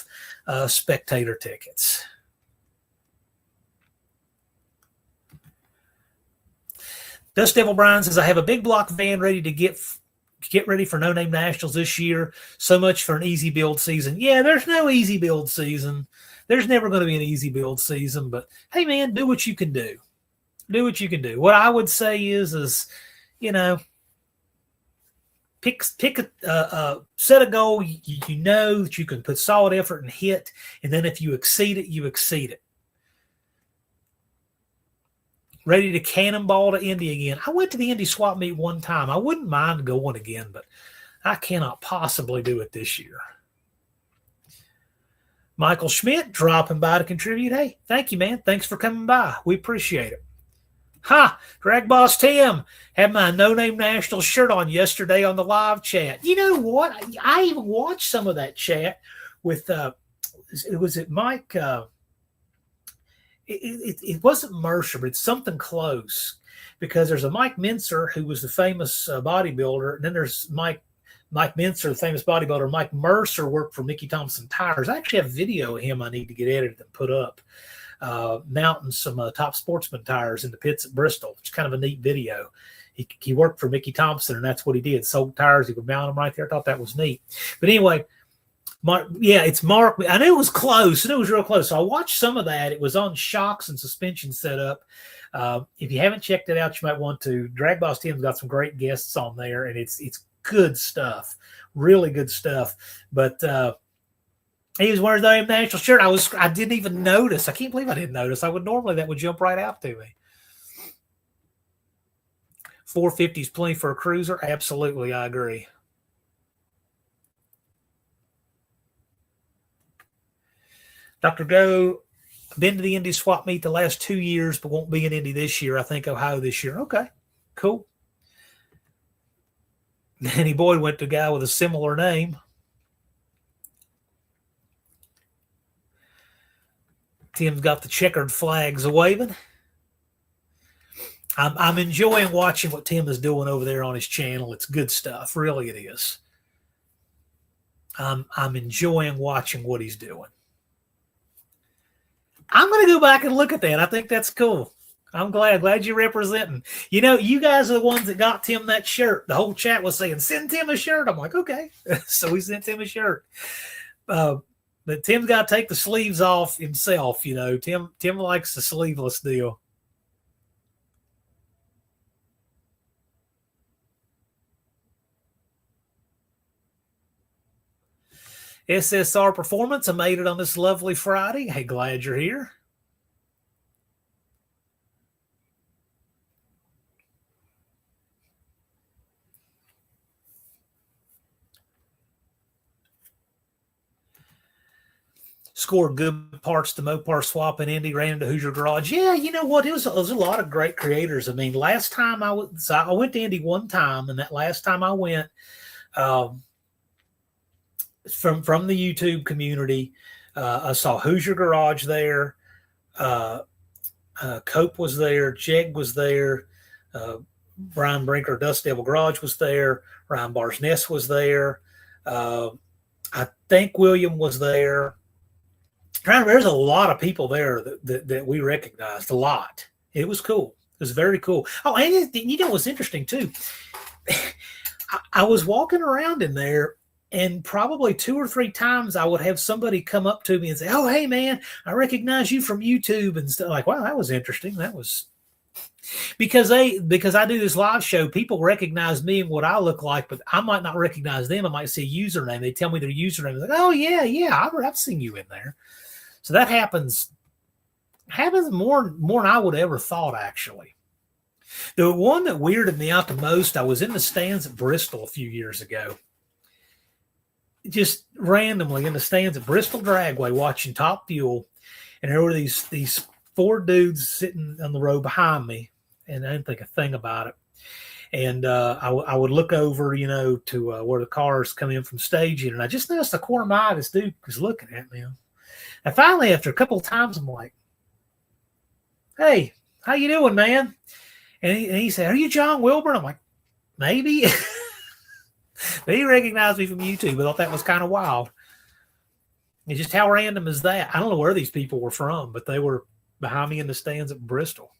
spectator tickets. Dust Devil Brian says, I have a big block van ready to get ready for No Name Nationals this year. So much for an easy build season. Yeah, there's no easy build season. There's never going to be an easy build season. But hey, man, do what you can do. Do what you can do. What I would say is pick a set a goal you know that you can put solid effort and hit, and then if you exceed it, you exceed it. Ready to cannonball to Indy again. I went to the Indy swap meet one time. I wouldn't mind going again, but I cannot possibly do it this year. Michael Schmidt dropping by to contribute. Hey, thank you, man. Thanks for coming by. We appreciate it. Drag Boss Tim had my No Name National shirt on yesterday on the live chat. You know what? I even watched some of that chat with, it Mike? It wasn't Mercer, but it's something close, because there's a Mike Mincer who was the famous bodybuilder, and then there's Mike Mincer, the famous bodybuilder. Mike Mercer worked for Mickey Thompson Tires. I actually have video of him I need to get edited and put up. Mounting some Top Sportsman tires in the pits at Bristol. It's kind of a neat video. He worked for Mickey Thompson, and that's what he did. Sold tires. He would mount them right there. I thought that was neat. But anyway, it's Mark. I knew it was close. I knew it was real close. So I watched some of that. It was on shocks and suspension setup. If you haven't checked it out, you might want to. Drag Boss Tim's got some great guests on there, and it's good stuff. Really good stuff. But he was wearing the national shirt. I didn't even notice. I can't believe I didn't notice. That would jump right out to me. 450 is plenty for a cruiser. Absolutely, I agree. Dr. Go, been to the Indy swap meet the last 2 years, but won't be in Indy this year. I think Ohio this year. Okay, cool. Danny Boyd went to a guy with a similar name. Tim's got the checkered flags waving. I'm enjoying watching what Tim is doing over there on his channel. It's good stuff. Really, it is. I'm enjoying watching what he's doing. I'm going to go back and look at that. I think that's cool. I'm glad you're representing. You guys are the ones that got Tim that shirt. The whole chat was saying, send Tim a shirt. I'm like, okay. So we sent Tim a shirt. But Tim's got to take the sleeves off himself. Tim likes the sleeveless deal. SSR Performance, I made it on this lovely Friday. Hey, glad you're here. Scored good parts to Mopar swap in Indy, ran into Hoosier Garage. Yeah, you know what? It was a lot of great creators. Last time I went to Indy one time, and that last time I went, from the YouTube community, I saw Hoosier Garage there. Cope was there. Jeg was there. Brian Brinker, Dust Devil Garage was there. Ryan Barr's Nest was there. I think William was there. There's a lot of people there that we recognized, a lot. It was cool. It was very cool. Oh, and you know what's interesting too? I was walking around in there, and probably 2 or 3 times I would have somebody come up to me and say, "Oh, hey man, I recognize you from YouTube," and stuff. Like, wow, that was interesting. That was because I do this live show. People recognize me and what I look like, but I might not recognize them. I might see a username. They tell me their username. I'm like, oh yeah, I've seen you in there. So that happens more than I would ever thought, actually. The one that weirded me out the most, I was in the stands at Bristol a few years ago. Just randomly in the stands at Bristol Dragway watching Top Fuel, and there were these 4 dudes sitting on the row behind me, and I didn't think a thing about it. And I would look over, to where the cars come in from staging, and I just noticed the corner of my eye, this dude was looking at me. And finally, after a couple of times, I'm like, "Hey, how you doing, man?" And he said, "Are you John Wilburn?" I'm like, "Maybe." But he recognized me from YouTube. I thought that was kind of wild. It's just how random is that? I don't know where these people were from, but they were behind me in the stands at Bristol.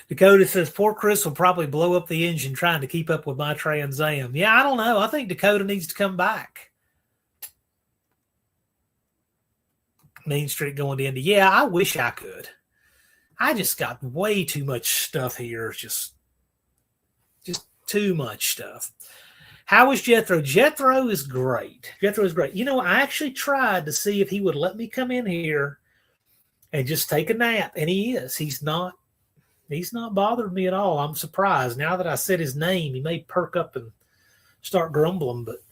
Dakota says, "Poor Chris will probably blow up the engine trying to keep up with my Trans Am." Yeah, I don't know. I think Dakota needs to come back. Main Street going to Indy. Yeah, I wish I could. I just got way too much stuff here. Just too much stuff. How is Jethro? Jethro is great. Jethro is great. I actually tried to see if he would let me come in here and just take a nap, and he is. He's not bothered me at all. I'm surprised. Now that I said his name, he may perk up and start grumbling, but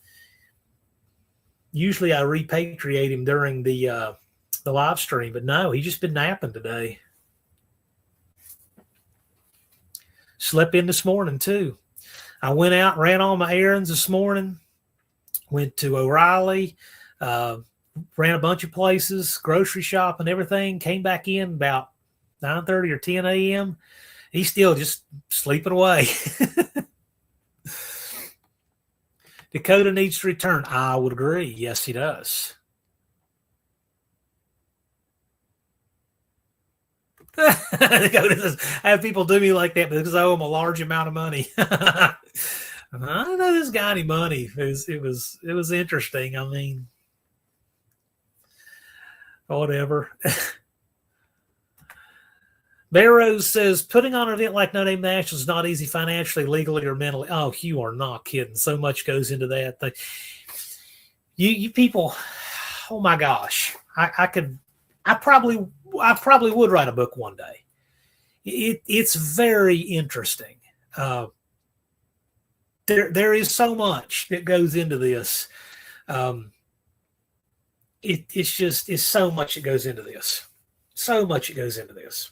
usually I repatriate him during the live stream, but no, he's just been napping today. Slept in this morning too. I went out, ran all my errands this morning, went to O'Reilly, ran a bunch of places, grocery shop and everything, came back in about 9:30 or 10 a.m. He's still just sleeping away. Dakota needs to return. I would agree. Yes, he does. Dakota says, "I have people do me like that because I owe them a large amount of money." I don't know this guy any money. It was interesting. I mean, whatever. Barrows says, "Putting on an event like No Name Nationals is not easy financially, legally, or mentally." Oh, you are not kidding. So much goes into that thing. You people, oh my gosh. I probably would write a book one day. It's very interesting. There is so much that goes into this. It's so much that goes into this. So much that goes into this.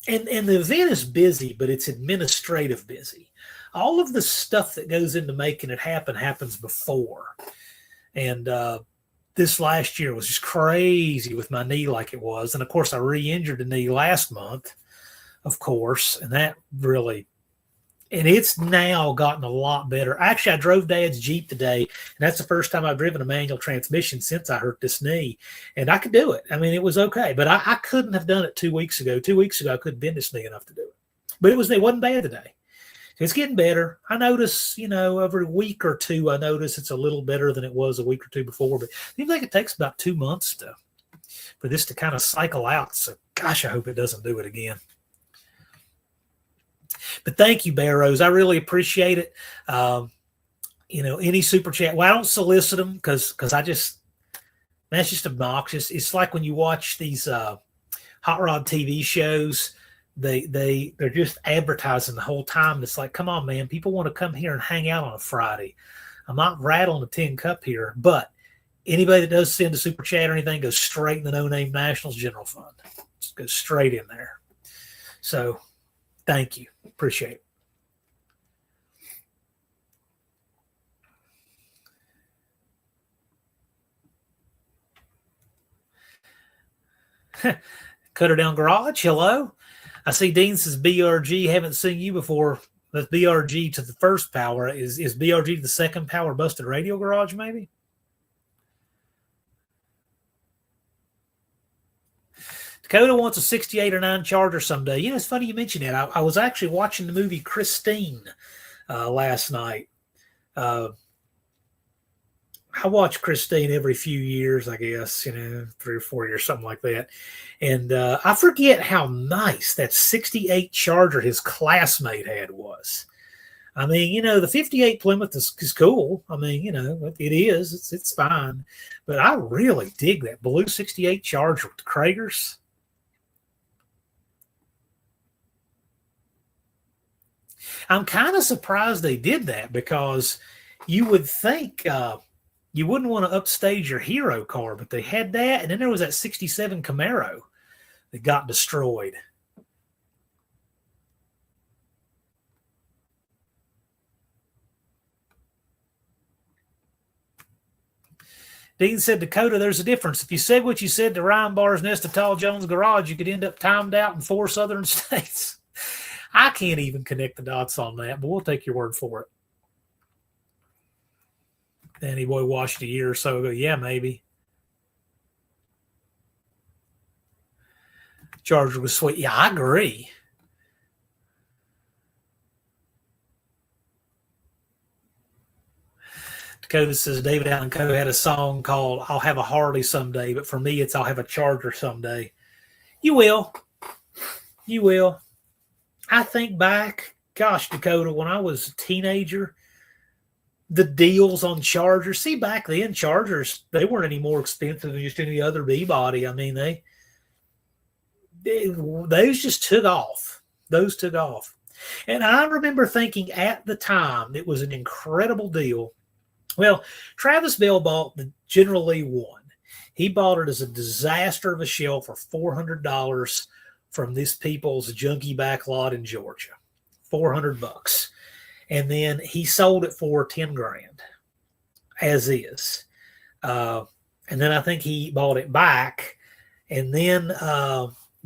And the event is busy, but it's administrative busy. All of the stuff that goes into making it happen happens before. And this last year was just crazy with my knee like it was. And, of course, I re-injured the knee last month, of course, and that really – and it's now gotten a lot better. Actually, I drove Dad's Jeep today, and that's the first time I've driven a manual transmission since I hurt this knee, and I could do it. I mean, it was okay, but I couldn't have done it 2 weeks ago. 2 weeks ago, I couldn't bend this knee enough to do it. But it wasn't bad today. It's getting better. I notice, every week or two, I notice it's a little better than it was a week or two before. But it seems like it takes about 2 months for this to kind of cycle out. So, gosh, I hope it doesn't do it again. But thank you, Barrows. I really appreciate it. Any super chat. Well, I don't solicit them because that's just obnoxious. It's like when you watch these hot rod TV shows. They're just advertising the whole time. It's like, come on, man. People want to come here and hang out on a Friday. I'm not rattling a tin cup here, but anybody that does send a super chat or anything goes straight in the No Name Nationals General Fund. Just goes straight in there. So thank you. Appreciate it. Cutter Down Garage, hello. I see Dean says BRG, haven't seen you before. That's BRG to the first power. Is BRG to the second power Busted Radio Garage, maybe? Dakota wants a 68 or 9 Charger someday. You know, it's funny you mention that. I was actually watching the movie Christine last night. I watch Christine every few years, I guess, 3 or 4 years, something like that. And I forget how nice that 68 Charger his classmate had was. I mean, the 58 Plymouth is cool. I mean, it is. It's fine. But I really dig that blue 68 Charger with the Kragers. I'm kind of surprised they did that because you would think you wouldn't want to upstage your hero car, but they had that. And then there was that 67 Camaro that got destroyed. Dean said, Dakota, there's a difference. If you said what you said to Ryan Barr's Nest of Tall Jones Garage, you could end up timed out in 4 southern states. I can't even connect the dots on that, but we'll take your word for it. Danny Boy watched a year or so ago. Yeah, maybe. Charger was sweet. Yeah, I agree. Dakota says David Allen Coe had a song called I'll Have a Harley Someday, but for me it's I'll Have a Charger Someday. You will. You will. I think back, gosh, Dakota, when I was a teenager, the deals on Chargers. See, back then, Chargers, they weren't any more expensive than just any other B-body. I mean, those just took off. Those took off. And I remember thinking at the time it was an incredible deal. Well, Travis Bell bought the General Lee 1. He bought it as a disaster of a shell for $400 from this people's junkie back lot in Georgia. $400. And then he sold it for 10 grand as is. And then I think he bought it back and then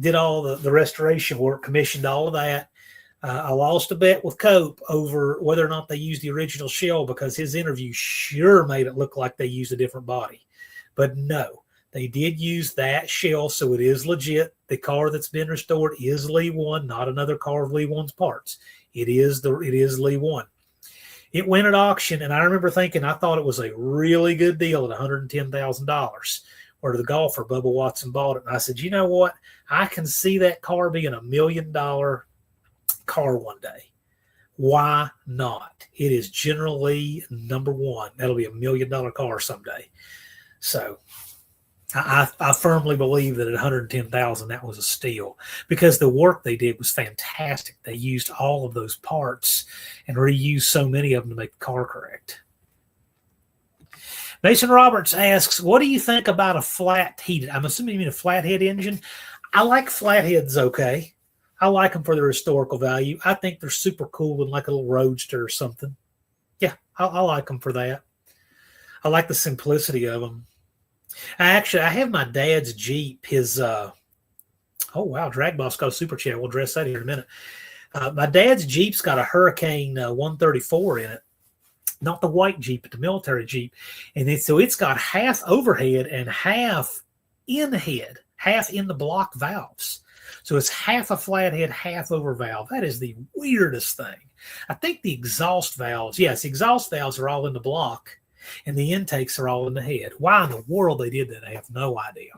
did all the restoration work, commissioned all of that. I lost a bet with Cope over whether or not they used the original shell because his interview sure made it look like they used a different body. But no, they did use that shell, so it is legit. The car that's been restored is Lee 1, not another car of Lee 1's parts. It is Lee 1. It went at auction, and I remember thinking I thought it was a really good deal at $110,000. Where the golfer, Bubba Watson, bought it. And I said, you know what? I can see that car being $1 million car one day. Why not? It is generally number one. That'll be $1 million car someday. So I firmly believe that at $110,000 that was a steal because the work they did was fantastic. They used all of those parts and reused so many of them to make the car correct. Mason Roberts asks, what do you think about a flat heated? I'm assuming you mean a flathead engine. I like flatheads okay. I like them for their historical value. I think they're super cool and like a little roadster or something. Yeah, I like them for that. I like the simplicity of them. I have my dad's Jeep. His, oh, wow, Drag Boss got a super chat. We'll address that here in a minute. My dad's Jeep's got a Hurricane 134 in it. Not the white Jeep, but the military Jeep. And so it's got half overhead and half in head, half in the block valves. So it's half a flathead, half over valve. That is the weirdest thing. I think the exhaust valves, yes, exhaust valves are all in the block and the intakes are all in the head. Why in the world they did that, I have no idea.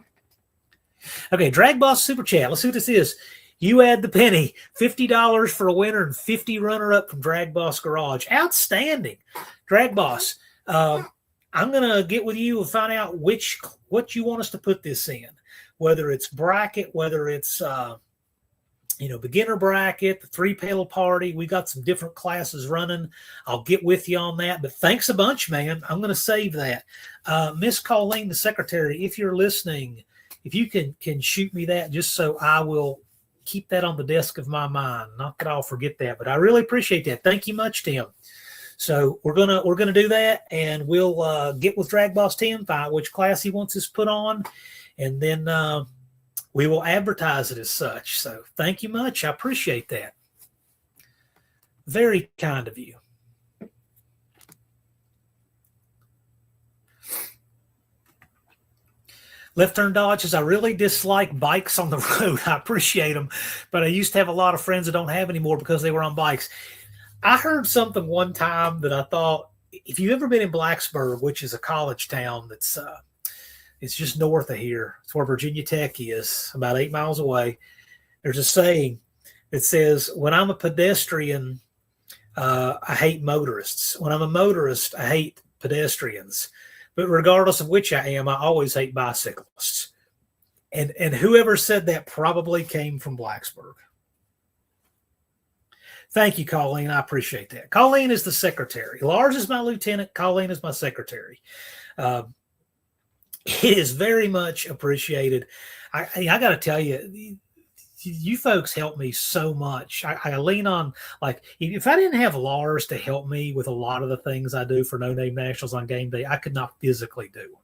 Okay, Drag Boss Super Chat. Let's see what this is. You add the penny, $50 for a winner and 50 runner-up from Drag Boss Garage. Outstanding. Drag Boss, I'm going to get with you and find out what you want us to put this in, whether it's bracket, whether it's beginner bracket, the 3-pedal party. We got some different classes running. I'll get with you on that. But thanks a bunch, man. I'm going to save that. Miss Colleen, the secretary, if you're listening, if you can shoot me that just so I will keep that on the desk of my mind. Not that I'll forget that, but I really appreciate that. Thank you much, Tim. So we're gonna do that, and we'll get with Drag Boss Tim, find out which class he wants us put on, and then we will advertise it as such. So thank you much. I appreciate that. Very kind of you. Left turn dodges. I really dislike bikes on the road. I appreciate them, but I used to have a lot of friends that don't have anymore because they were on bikes. I heard something one time that I thought, if you've ever been in Blacksburg, which is a college town that's it's just north of here, it's where Virginia Tech is, about 8 miles away. There's a saying that says, when I'm a pedestrian, I hate motorists. When I'm a motorist, I hate pedestrians. But regardless of which I am, I always hate bicyclists. And whoever said that probably came from Blacksburg. Thank you, Colleen. I appreciate that. Colleen is the secretary. Lars is my lieutenant. Colleen is my secretary. It is very much appreciated. I got to tell you, you folks help me so much. I lean on, like, if I didn't have Lars to help me with a lot of the things I do for No Name Nationals on game day, I could not physically do them.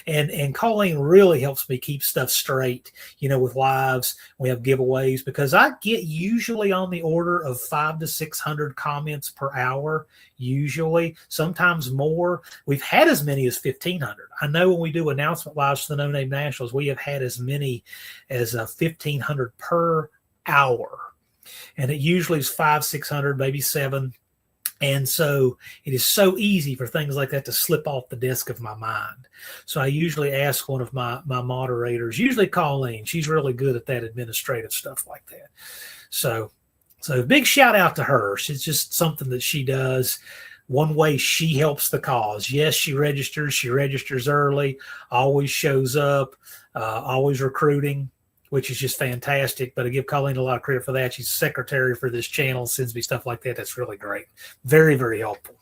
And Colleen really helps me keep stuff straight, with lives. We have giveaways, because I get usually on the order of 500 to 600 comments per hour, usually, sometimes more. We've had as many as 1,500. I know when we do announcement lives for the No Name Nationals, we have had as many as 1,500 per hour. And it usually is 500, 600, maybe 7. And so it is so easy for things like that to slip off the desk of my mind. So I usually ask one of my moderators, usually Colleen. She's really good at that administrative stuff like that. So big shout out to her. It's just something that she does. One way she helps the cause. Yes, she registers early, always shows up, always recruiting, which is just fantastic. But I give Colleen a lot of credit for that. She's secretary for this channel, sends me stuff like that. That's really great. Very, very helpful.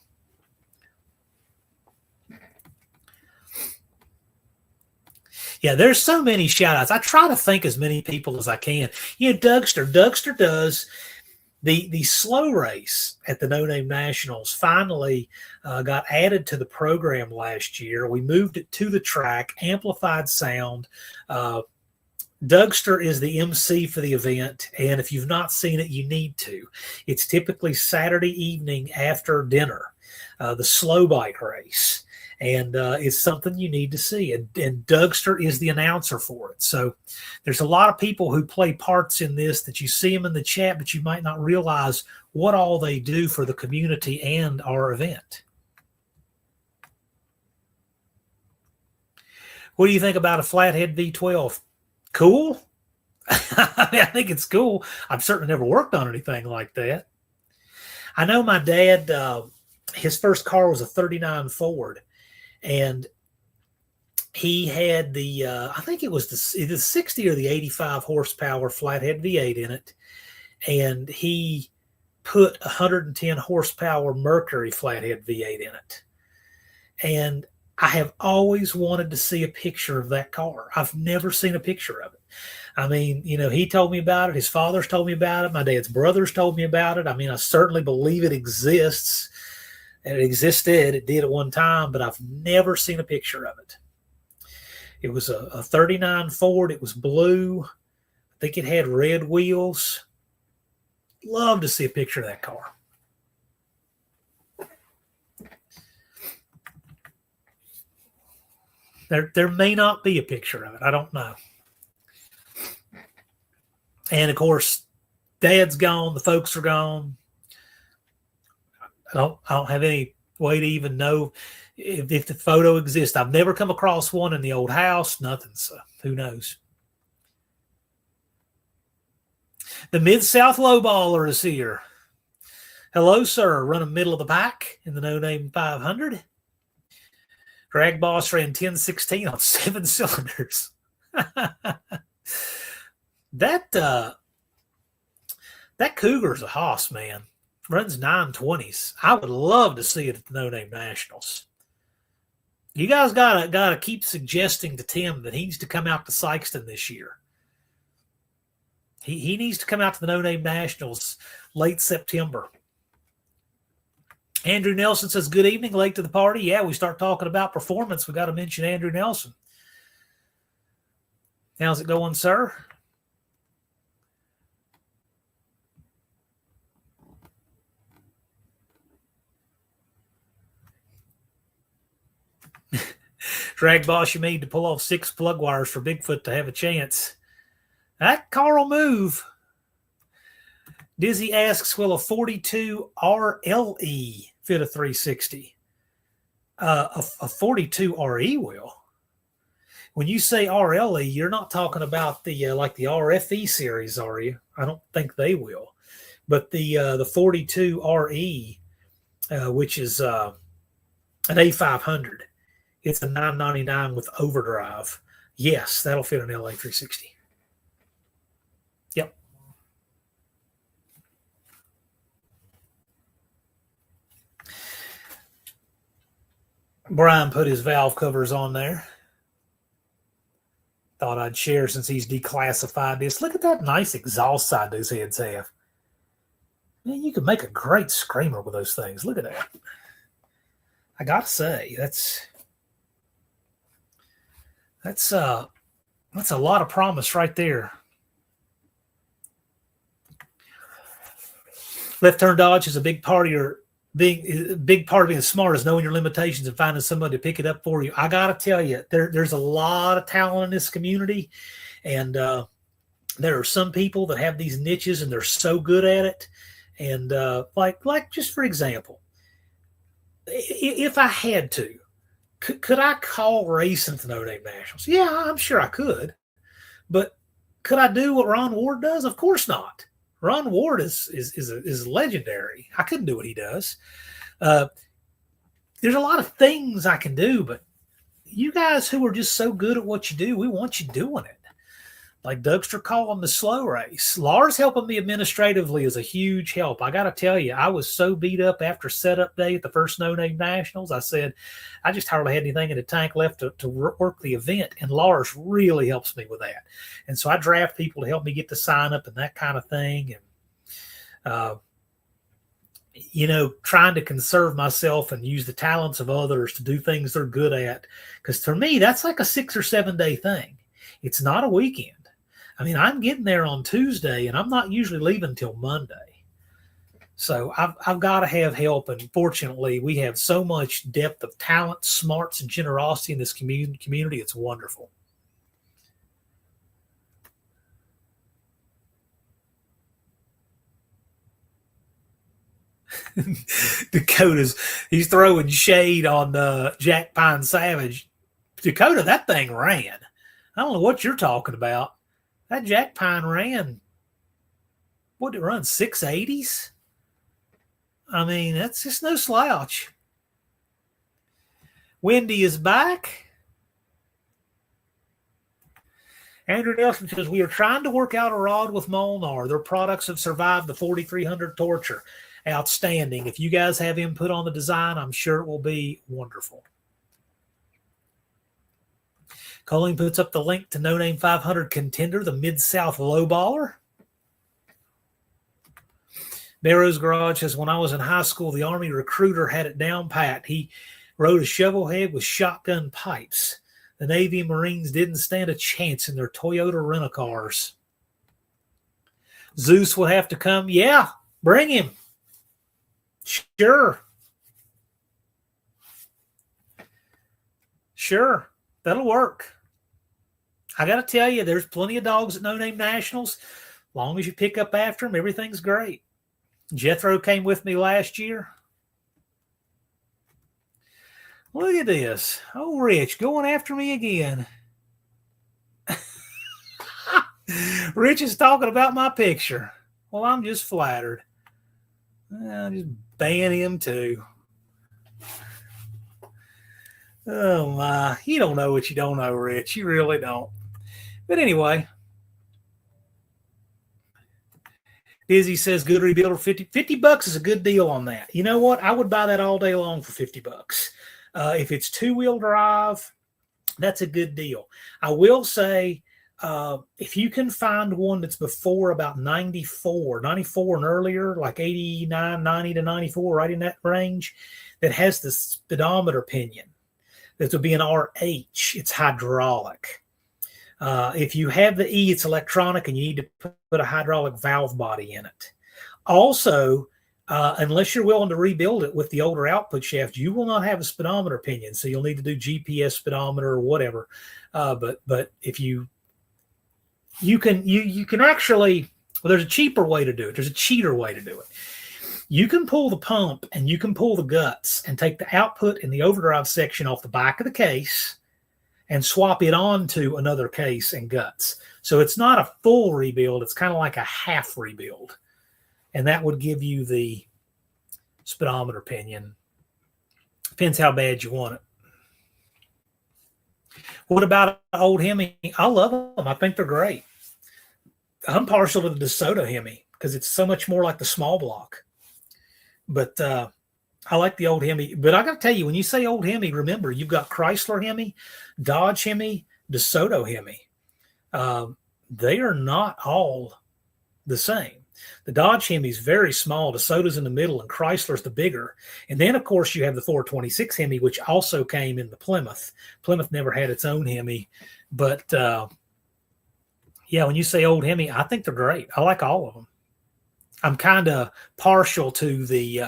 Yeah, there's so many shout outs. I try to think as many people as I can. Dougster does the slow race at the No Name Nationals. Finally got added to the program last year. We moved it to the track, amplified sound. Dougster is the MC for the event, and if you've not seen it, you need to. It's typically Saturday evening after dinner, the slow bike race, and it's something you need to see. And Dougster is the announcer for it. So there's a lot of people who play parts in this that you see them in the chat, but you might not realize what all they do for the community and our event. What do you think about a flathead V12? Cool. I think it's cool. I've certainly never worked on anything like that. I know my dad, his first car was a 39 Ford, and he had the, I think it was the 60 or the 85 horsepower flathead V8 in it, and he put 110 horsepower Mercury flathead V8 in it. And I have always wanted to see a picture of that car. I've never seen a picture of it. I mean, he told me about it. His father's told me about it. My dad's brothers told me about it. I mean, I certainly believe it exists. And it existed. It did at one time, but I've never seen a picture of it. It was a 39 Ford. It was blue. I think it had red wheels. Love to see a picture of that car. There may not be a picture of it. I don't know. And, of course, Dad's gone. The folks are gone. I don't have any way to even know if the photo exists. I've never come across one in the old house. Nothing. So who knows? The Mid-South Lowballer is here. Hello, sir. Running middle of the pack in the No Name 500. Drag Boss ran 1016 on 7 cylinders. That Cougar's a hoss, man. Runs 920s. I would love to see it at the No Name Nationals. You guys gotta keep suggesting to Tim that he needs to come out to Sykeston this year. He needs to come out to the No Name Nationals late September. Andrew Nelson says, good evening, late to the party. Yeah, we start talking about performance. We got to mention Andrew Nelson. How's it going, sir? Drag boss, you need to pull off 6 plug wires for Bigfoot to have a chance. That Carl move. Dizzy asks, will a 42 RLE fit a 360? A 42 RE will. When you say RLE, you're not talking about the like the RFE series, are you? I don't think they will. But the 42 RE, which is an A500, it's a 999 with overdrive. Yes, that'll fit an LA 360. Yep. Brian put his valve covers on there. Thought I'd share since he's declassified this. Look at that nice exhaust side those heads have. Man, you could make a great screamer with those things. Look at that. I gotta say, that's a lot of promise right there. Left turn dodge is a big part of being smart is knowing your limitations and finding somebody to pick it up for you. I gotta tell you, there's a lot of talent in this community, and there are some people that have these niches and they're so good at it. And like just for example, if I had to, could I call racing to No Name Nationals? Yeah, I'm sure I could. But could I do what Ron Ward does? Of course not. Ron Ward is legendary. I couldn't do what he does. There's a lot of things I can do, but you guys who are just so good at what you do, we want you doing it. Like Dougster calling the slow race. Lars helping me administratively is a huge help. I got to tell you, I was so beat up after setup day at the first No Name Nationals. I said, I just hardly had anything in the tank left to work the event. And Lars really helps me with that. And so I draft people to help me get the sign up and that kind of thing. And, trying to conserve myself and use the talents of others to do things they're good at. Because for me, that's like a 6 or 7 day thing. It's not a weekend. I mean, I'm getting there on Tuesday, and I'm not usually leaving until Monday. So I've got to have help, and fortunately, we have so much depth of talent, smarts, and generosity in this community. It's wonderful. He's throwing shade on Jack Pine Savage. Dakota, that thing ran. I don't know what you're talking about. That Jack Pine ran, what did it run, 680s? I mean, that's just no slouch. Wendy is back. Andrew Nelson says, we are trying to work out a rod with Molnar. Their products have survived the 4300 torture. Outstanding. If you guys have input on the design, I'm sure it will be wonderful. Colleen puts up the link to No Name 500 Contender, the Mid-South Lowballer. Barrow's Garage says, when I was in high school, the Army recruiter had it down pat. He rode a shovel head with shotgun pipes. The Navy and Marines didn't stand a chance in their Toyota rent-a-cars. Zeus will have to come. Yeah, bring him. Sure. That'll work. I got to tell you, there's plenty of dogs at No Name Nationals. As long as you pick up after them, everything's great. Jethro came with me last year. Look at this. Oh, Rich, going after me again. Rich is talking about my picture. Well, I'm just flattered. I'll just ban him too. Oh, my. You don't know what you don't know, Rich. You really don't. But anyway. Dizzy says, good rebuilder, 50 bucks is a good deal on that. You know what? I would buy that all day long for 50 bucks. If it's two-wheel drive, that's a good deal. I will say, if you can find one that's before about 94 and earlier, like 89, 90 to 94, right in that range, that has the speedometer pinion, that would be an RH. It's hydraulic. If you have the E, it's electronic, and you need to put a hydraulic valve body in it. Also, unless you're willing to rebuild it with the older output shaft, you will not have a speedometer pinion. So you'll need to do GPS speedometer or whatever. But if you can actually, well, there's a cheaper way to do it. There's a cheater way to do it. You can pull the pump and you can pull the guts and take the output and the overdrive section off the back of the case and swap it onto another case and guts. So it's not a full rebuild. It's kind of like a half rebuild. And that would give you the speedometer pinion. Depends how bad you want it. What about old Hemi? I love them. I think they're great. I'm partial to the DeSoto Hemi because it's so much more like the small block. But I like the old Hemi. But I got to tell you, when you say old Hemi, remember, you've got Chrysler Hemi, Dodge Hemi, DeSoto Hemi. They are not all the same. The Dodge Hemi is very small. DeSoto's in the middle, and Chrysler's the bigger. And then, of course, you have the 426 Hemi, which also came in the Plymouth. Plymouth never had its own Hemi. But, yeah, when you say old Hemi, I think they're great. I like all of them. I'm kind of partial to the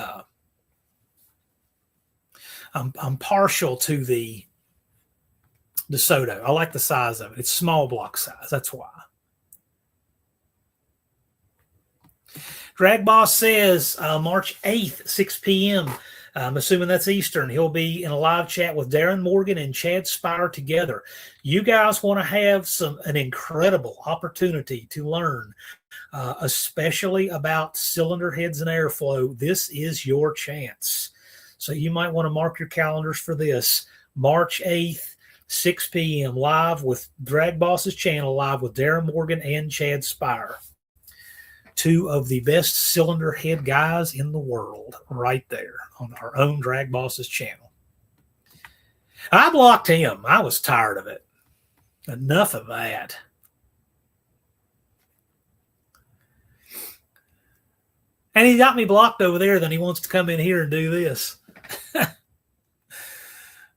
I'm partial to the DeSoto. I like the size of it. It's small block size. That's why. Drag Boss says March 8th, 6 p.m. I'm assuming that's Eastern. He'll be in a live chat with Darren Morgan and Chad Spire together. You guys want to have an incredible opportunity to learn, especially about cylinder heads and airflow. This is your chance. So you might want to mark your calendars for this. March 8th, 6 p.m. live with Drag Boss's channel, live with Darren Morgan and Chad Spire. Two of the best cylinder head guys in the world right there on our own Drag Boss's channel. I blocked him. I was tired of it. Enough of that. And he got me blocked over there. Then he wants to come in here and do this.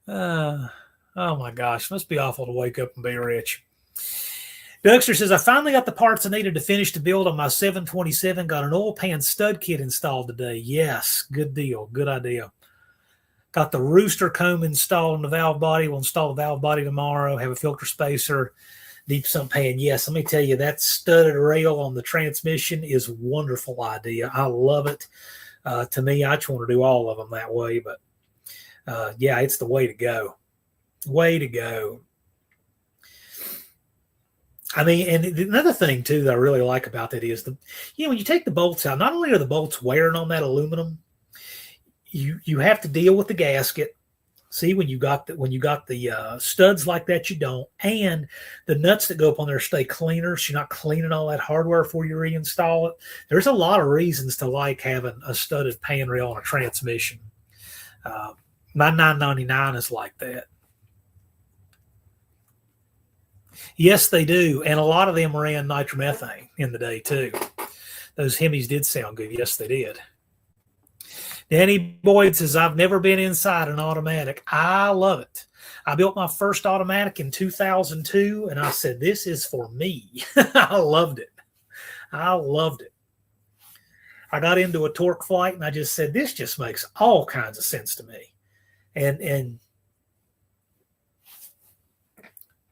Oh my gosh. Must be awful to wake up and be rich. Dougster says, I finally got the parts I needed to finish the build on my 727. Got an oil pan stud kit installed today. Yes, good deal. Good idea. Got the rooster comb installed on the valve body. We'll install the valve body tomorrow. Have a filter spacer, deep sump pan. Yes, let me tell you, that studded rail on the transmission is a wonderful idea. I love it. To me, I just want to do all of them that way. But, yeah, it's the way to go. Way to go. I mean, and another thing, too, that I really like about that is, when you take the bolts out, not only are the bolts wearing on that aluminum, you have to deal with the gasket. See, when you got the studs like that, you don't. And the nuts that go up on there stay cleaner, so you're not cleaning all that hardware before you reinstall it. There's a lot of reasons to like having a studded pan rail on a transmission. My 999 is like that. Yes, they do. And a lot of them ran nitromethane in the day, too. Those Hemis did sound good. Yes, they did. Danny Boyd says, I've never been inside an automatic. I love it. I built my first automatic in 2002, and I said, this is for me. I loved it. I loved it. I got into a torque flight, and I just said, this just makes all kinds of sense to me. And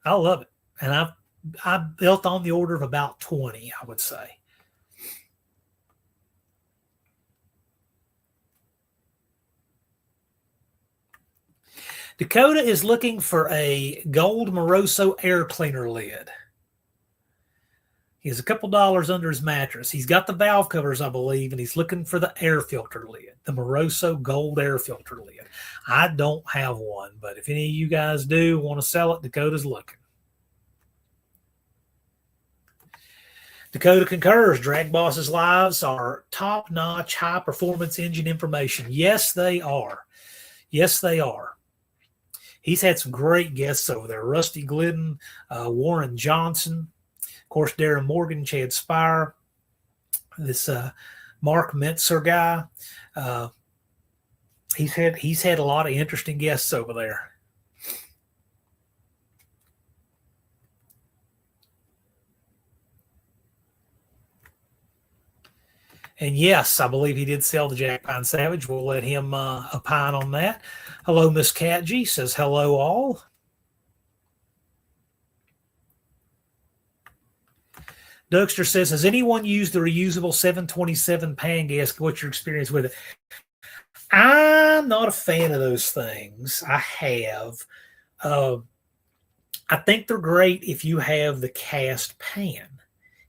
I love it. And I built on the order of about 20, I would say. Dakota is looking for a gold Moroso air cleaner lid. He has a couple dollars under his mattress. He's got the valve covers, I believe, and he's looking for the air filter lid, the Moroso gold air filter lid. I don't have one, but if any of you guys do want to sell it, Dakota's looking. Dakota concurs. Drag Boss's lives are top-notch, high-performance engine information. Yes, they are. Yes, they are. He's had some great guests over there. Rusty Glidden, Warren Johnson, of course, Darren Morgan, Chad Spire, this Mark Mentzer guy. He's had a lot of interesting guests over there. And yes, I believe he did sell the Jack Pine Savage. We'll let him opine on that. Hello, Miss Catgy says hello all. Dougster says, has anyone used the reusable 727 pan gasket? What's your experience with it? I'm not a fan of those things. I have. I think they're great if you have the cast pan.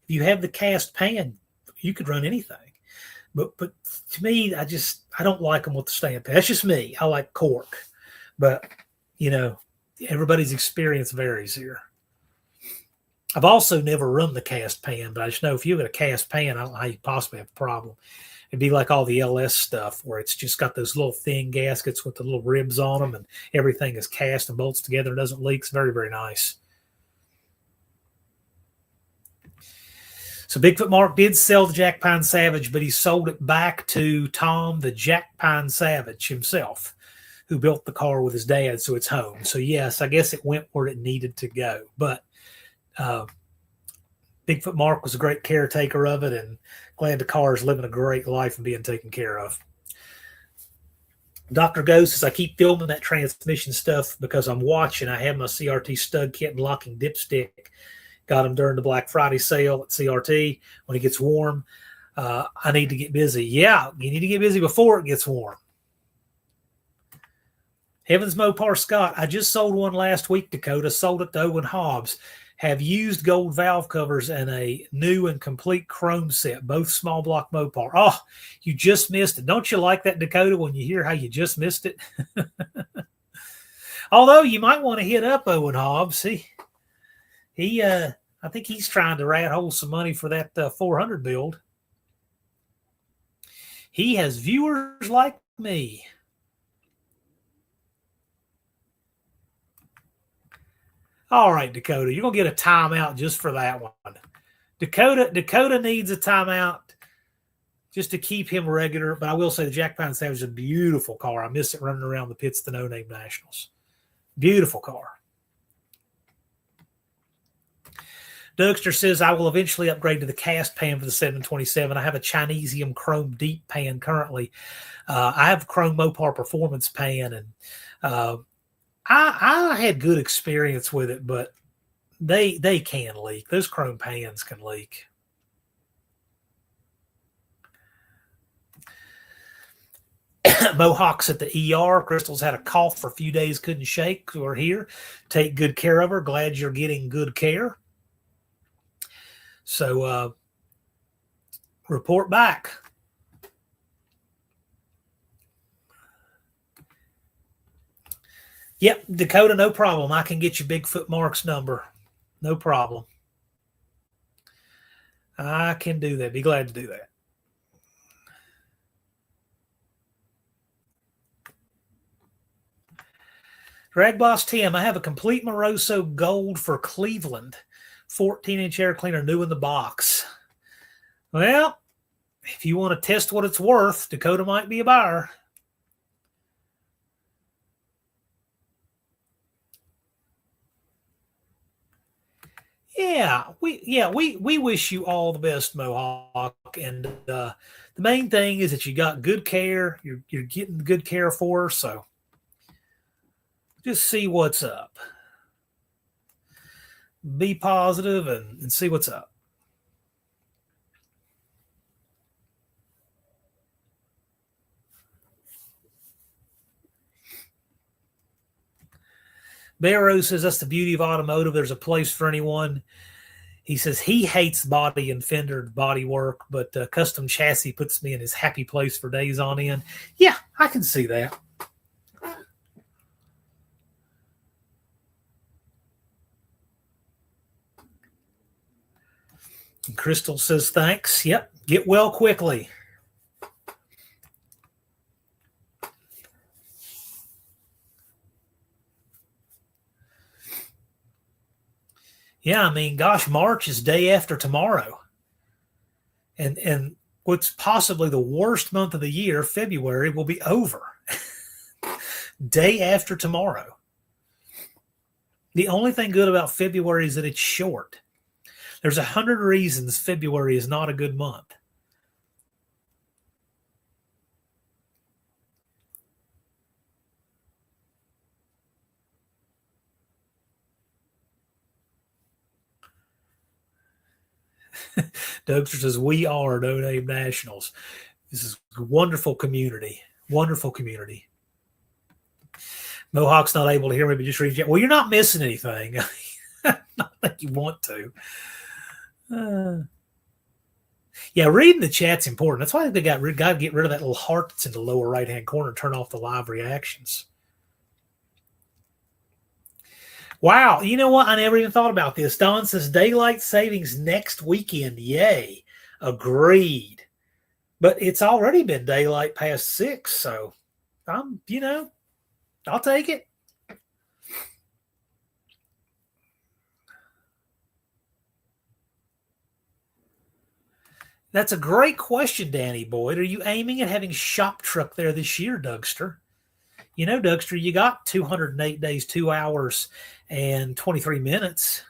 If you have the cast pan, you could run anything. But to me, I don't like them with the stand pan. That's just me. I like cork. But, everybody's experience varies here. I've also never run the cast pan, but I just know if you have a cast pan, I don't know how you possibly have a problem. It'd be like all the LS stuff where it's just got those little thin gaskets with the little ribs on them and everything is cast and bolts together and doesn't leak. It's very, very nice. So Bigfoot Mark did sell the Jack Pine Savage, but he sold it back to Tom, the Jack Pine Savage himself, who built the car with his dad, so it's home. So yes, I guess it went where it needed to go. But Bigfoot Mark was a great caretaker of it, and glad the car is living a great life and being taken care of. Dr. Ghost says, I keep filming that transmission stuff because I'm watching. I have my CRT stud kit and locking dipstick. Got them during the Black Friday sale at CRT. When it gets warm, I need to get busy. Yeah, you need to get busy before it gets warm. Heavens Mopar Scott, I just sold one last week, Dakota. Sold it to Owen Hobbs. Have used gold valve covers and a new and complete chrome set, both small block Mopar. Oh, you just missed it. Don't you like that, Dakota, when you hear how you just missed it? Although you might want to hit up Owen Hobbs. I think he's trying to rat hole some money for that 400 build. He has viewers like me. All right, Dakota, you're going to get a timeout just for that one. Dakota needs a timeout just to keep him regular. But I will say the Jack Pine Savage is a beautiful car. I miss it running around the pits, the No Name Nationals. Beautiful car. Dougster says, I will eventually upgrade to the cast pan for the 727. I have a Chinesium chrome deep pan currently. I have a chrome Mopar performance pan, and I had good experience with it, but they can leak. Those chrome pans can leak. Mohawks at the ER. Crystal's had a cough for a few days, couldn't shake. We're here. Take good care of her. Glad you're getting good care. So report back. Yep, Dakota, no problem. I can get you Bigfoot Mark's number. No problem. I can do that. Be glad to do that. Drag Boss Tim, I have a complete Moroso Gold for Cleveland. 14-inch air cleaner, new in the box. Well, if you want to test what it's worth, Dakota might be a buyer. Yeah, we wish you all the best, Mohawk. And the main thing is that you got good care. You're getting good care for her. So just see what's up. Be positive and see what's up. Barrow says that's the beauty of automotive. There's a place for anyone. He says he hates body and fender body work, but custom chassis puts me in his happy place for days on end. Yeah, I can see that. And Crystal says thanks. Yep, get well quickly. Yeah, I mean, gosh, March is day after tomorrow. And what's possibly the worst month of the year, February, will be over. Day after tomorrow. The only thing good about February is that it's short. There's 100 reasons February is not a good month. Dougster says, we are No Name Nationals. This is a wonderful community. Wonderful community. Mohawk's not able to hear me, but just read. Well, you're not missing anything. Not like you want to. Yeah, reading the chat's important. That's why they got to get rid of that little heart that's in the lower right-hand corner and turn off the live reactions. Wow, you know what? I never even thought about this. Don says daylight savings next weekend. Yay. Agreed. But it's already been daylight past 6, so I'll take it. That's a great question, Danny Boyd. Are you aiming at having shop truck there this year, Dougster? You know, Dougster, you got 208 days, 2 hours, and 23 minutes.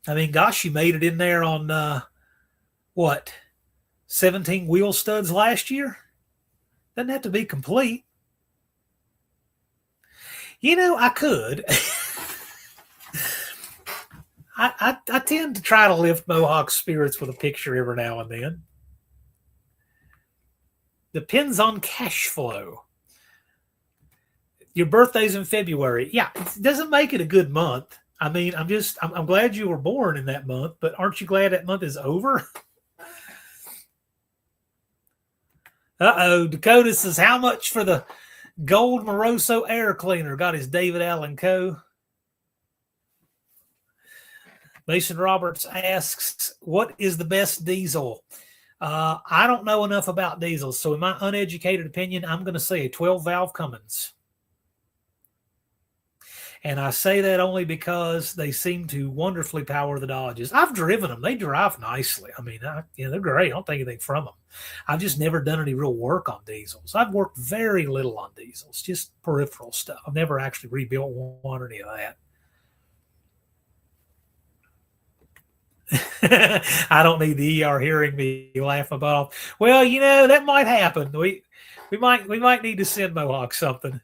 I mean, gosh, you made it in there on, 17 wheel studs last year? Doesn't have to be complete. You know, I could. I tend to try to lift Mohawk's spirits with a picture every now and then. Depends on cash flow. Your birthday's in February. Yeah, it doesn't make it a good month. I mean, I'm glad you were born in that month, but aren't you glad that month is over? Dakota says, how much for the gold Moroso air cleaner? Got his David Allen Co. Mason Roberts asks, what is the best diesel? I don't know enough about diesels, so in my uneducated opinion, I'm going to say a 12-valve Cummins. And I say that only because they seem to wonderfully power the Dodges. I've driven them. They drive nicely. I mean, they're great. I don't think anything from them. I've just never done any real work on diesels. I've worked very little on diesels, just peripheral stuff. I've never actually rebuilt one or any of that. I don't need the ER hearing me laugh about. Well, you know, that might happen. We might need to send Mohawk something.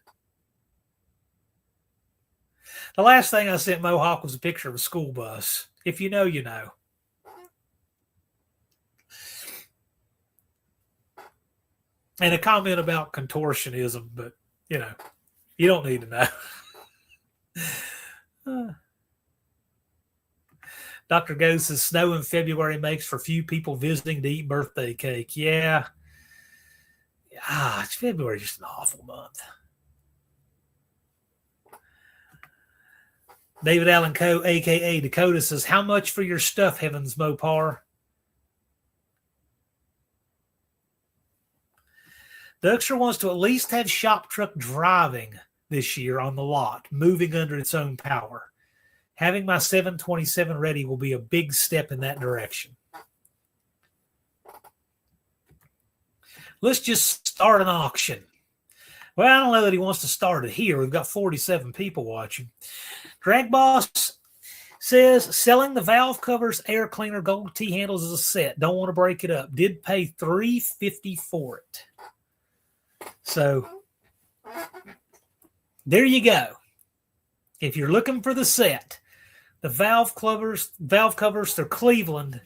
The last thing I sent Mohawk was a picture of a school bus. If you know, you know. And a comment about contortionism, but you know, you don't need to know. Dr. Goes says snow in February makes for few people visiting to eat birthday cake. Yeah. It's February, just an awful month. David Allen Co., a.k.a. Dakota, says, how much for your stuff, Heavens Mopar? Duxter wants to at least have shop truck driving this year on the lot, moving under its own power. Having my 727 ready will be a big step in that direction. Let's just start an auction. Well, I don't know that he wants to start it here. We've got 47 people watching. Drag Boss says, selling the valve covers, air cleaner, gold T-handles as a set. Don't want to break it up. Did pay $350 for it. So, there you go. If you're looking for the set, the valve covers, they're Cleveland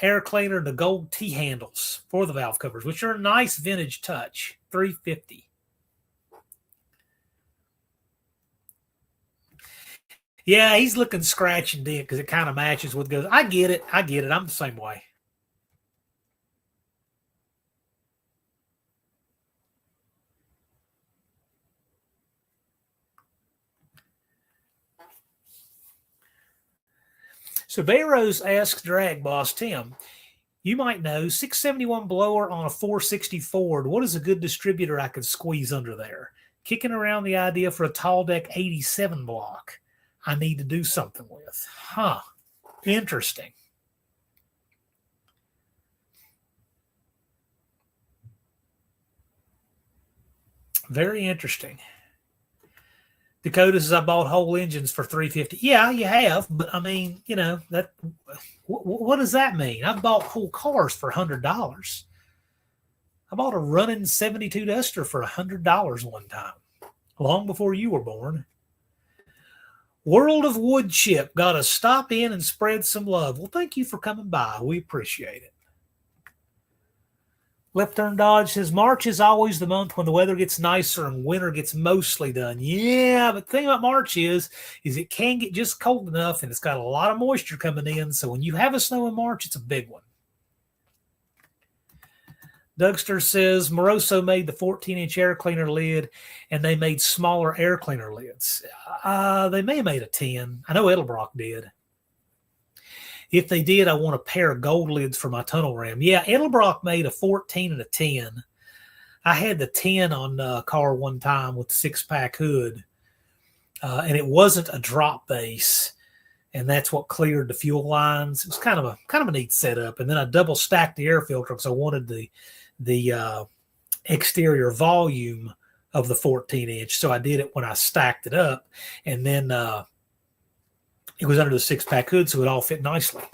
air cleaner and the gold T-handles for the valve covers, which are a nice vintage touch. $350. Yeah, he's looking scratch and dent because it kind of matches with goes. I get it. I'm the same way. So Barrows asks Drag Boss Tim, you might know 671 blower on a 460 Ford. What is a good distributor I could squeeze under there? Kicking around the idea for a tall deck 87 block I need to do something with. Huh. Interesting. Very interesting. Dakota says I bought whole engines for $350. Yeah, you have, but I mean, you know, that what does that mean? I've bought whole cars for $100. I bought a running 72 Duster for $100 one time, long before you were born. World of Wood Chip. Got to stop in and spread some love. Well, thank you for coming by. We appreciate it. Left Turn Dodge says March is always the month when the weather gets nicer and winter gets mostly done. Yeah, but the thing about March is it can get just cold enough and it's got a lot of moisture coming in. So when you have a snow in March, it's a big one. Dougster says Moroso made the 14-inch air cleaner lid and they made smaller air cleaner lids. They may have made a 10. I know Edelbrock did. If they did, I want a pair of gold lids for my tunnel ram. Yeah, Edelbrock made a 14 and a 10. I had the 10 on a car one time with the 6-pack hood, and it wasn't a drop base, and that's what cleared the fuel lines. It was kind of a neat setup. And then I double stacked the air filter because I wanted the exterior volume of the 14-inch. So I did it when I stacked it up, and then it was under the 6-pack hood, so it all fit nicely.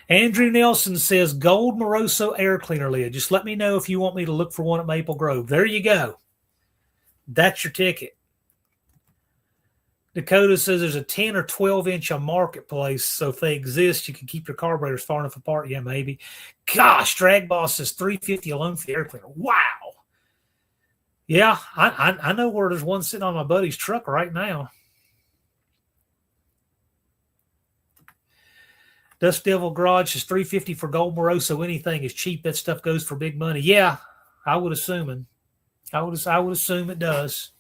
Andrew Nelson says, gold Moroso air cleaner lid. Just let me know if you want me to look for one at Maple Grove. There you go. That's your ticket. Dakota says there's a 10 or 12-inch on Marketplace, so if they exist, you can keep your carburetors far enough apart. Yeah, maybe. Gosh, Drag Boss says $350 alone for the air cleaner. Wow. Yeah, I know where there's one sitting on my buddy's truck right now. Dust Devil Garage is $350 for gold Moroso. Anything is cheap. That stuff goes for big money. Yeah, I would assume. I would assume it does.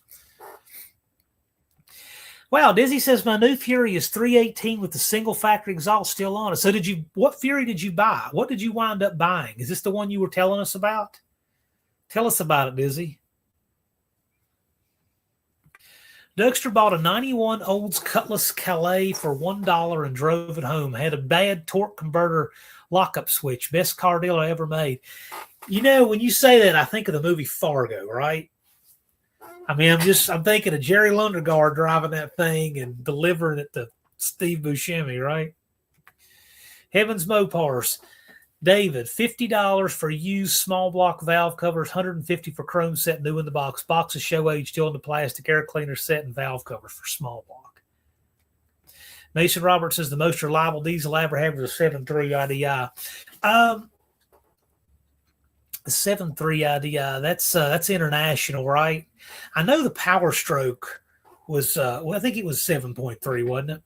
Wow, Dizzy says my new Fury is 318 with the single factory exhaust still on it. So what Fury did you buy? What did you wind up buying? Is this the one you were telling us about? Tell us about it, Dizzy. Dougster bought a 91 Olds Cutlass Calais for $1 and drove it home. Had a bad torque converter lockup switch. Best car deal I ever made. You know, when you say that, I think of the movie Fargo, right? I mean, I'm thinking of Jerry Lundegaard driving that thing and delivering it to Steve Buscemi, right? Heavens Mopars. David, $50 for used small block valve covers, $150 for chrome set new in the box. Box of show age still in the plastic, air cleaner set and valve covers for small block. Mason Roberts says the most reliable diesel I ever had was a 7.3 IDI. The 7.3 IDI, that's international, right? I know the Power Stroke was I think it was 7.3, wasn't it?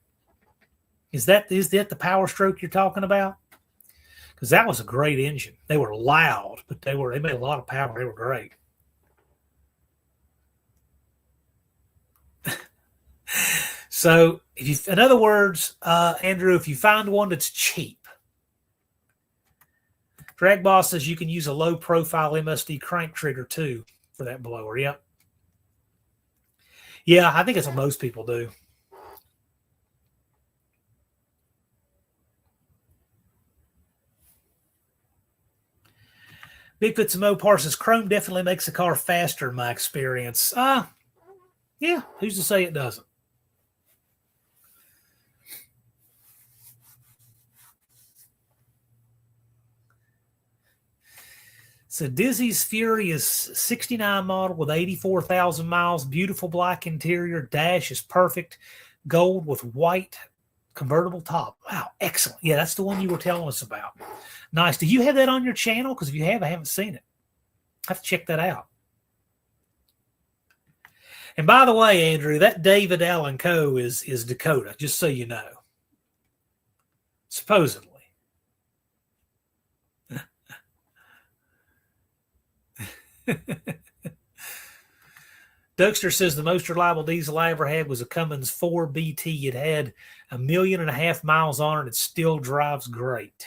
Is that the Power Stroke you're talking about? Because that was a great engine. They were loud, but they made a lot of power. They were great. So, in other words, Andrew, if you find one that's cheap, Drag Boss says you can use a low profile MSD crank trigger too for that blower. Yep. Yeah, I think that's what most people do. Bigfoots and Mopar says chrome definitely makes the car faster in my experience. Yeah, who's to say it doesn't? So Dizzy's Fury is 69 model with 84,000 miles. Beautiful black interior. Dash is perfect. Gold with white convertible top. Wow, excellent. Yeah, that's the one you were telling us about. Nice. Do you have that on your channel? Because if you have, I haven't seen it. I have to check that out. And by the way, Andrew, that David Allen Co. is Dakota, just so you know. Supposedly. Dougster says the most reliable diesel I ever had was a Cummins 4 BT. It had 1.5 million miles on it. It still drives great.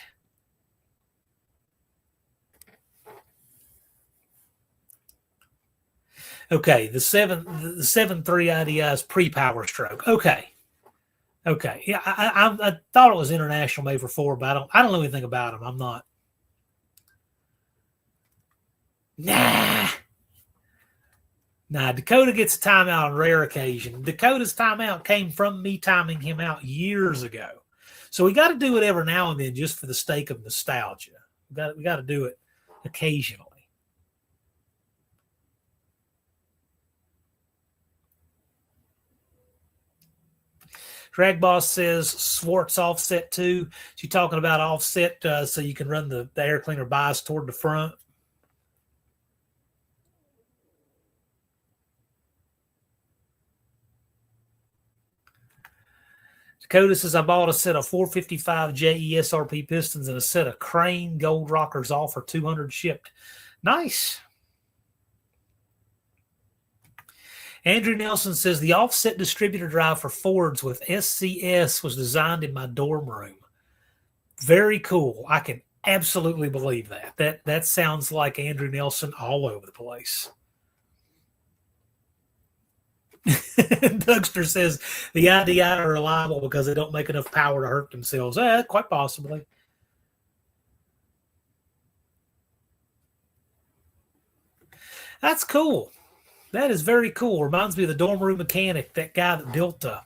Okay, the 7.3 IDI is pre-Power Stroke. Okay. Yeah, I thought it was international made for 4, but I don't know anything about them. I'm not. Nah, Dakota gets a timeout on rare occasion. Dakota's timeout came from me timing him out years ago. So we got to do it every now and then just for the sake of nostalgia. We got to do it occasionally. Drag Boss says Swartz offset too. She's talking about offset so you can run the air cleaner bias toward the front. Dakota says, I bought a set of 455 JE SRP pistons and a set of Crane Gold Rockers, all for $200 shipped. Nice. Andrew Nelson says, the offset distributor drive for Fords with SCS was designed in my dorm room. Very cool. I can absolutely believe that. That sounds like Andrew Nelson all over the place. Dougster says the IDI are reliable because they don't make enough power to hurt themselves. Quite possibly. That's cool. That is very cool. Reminds me of the dorm room mechanic, that guy that built a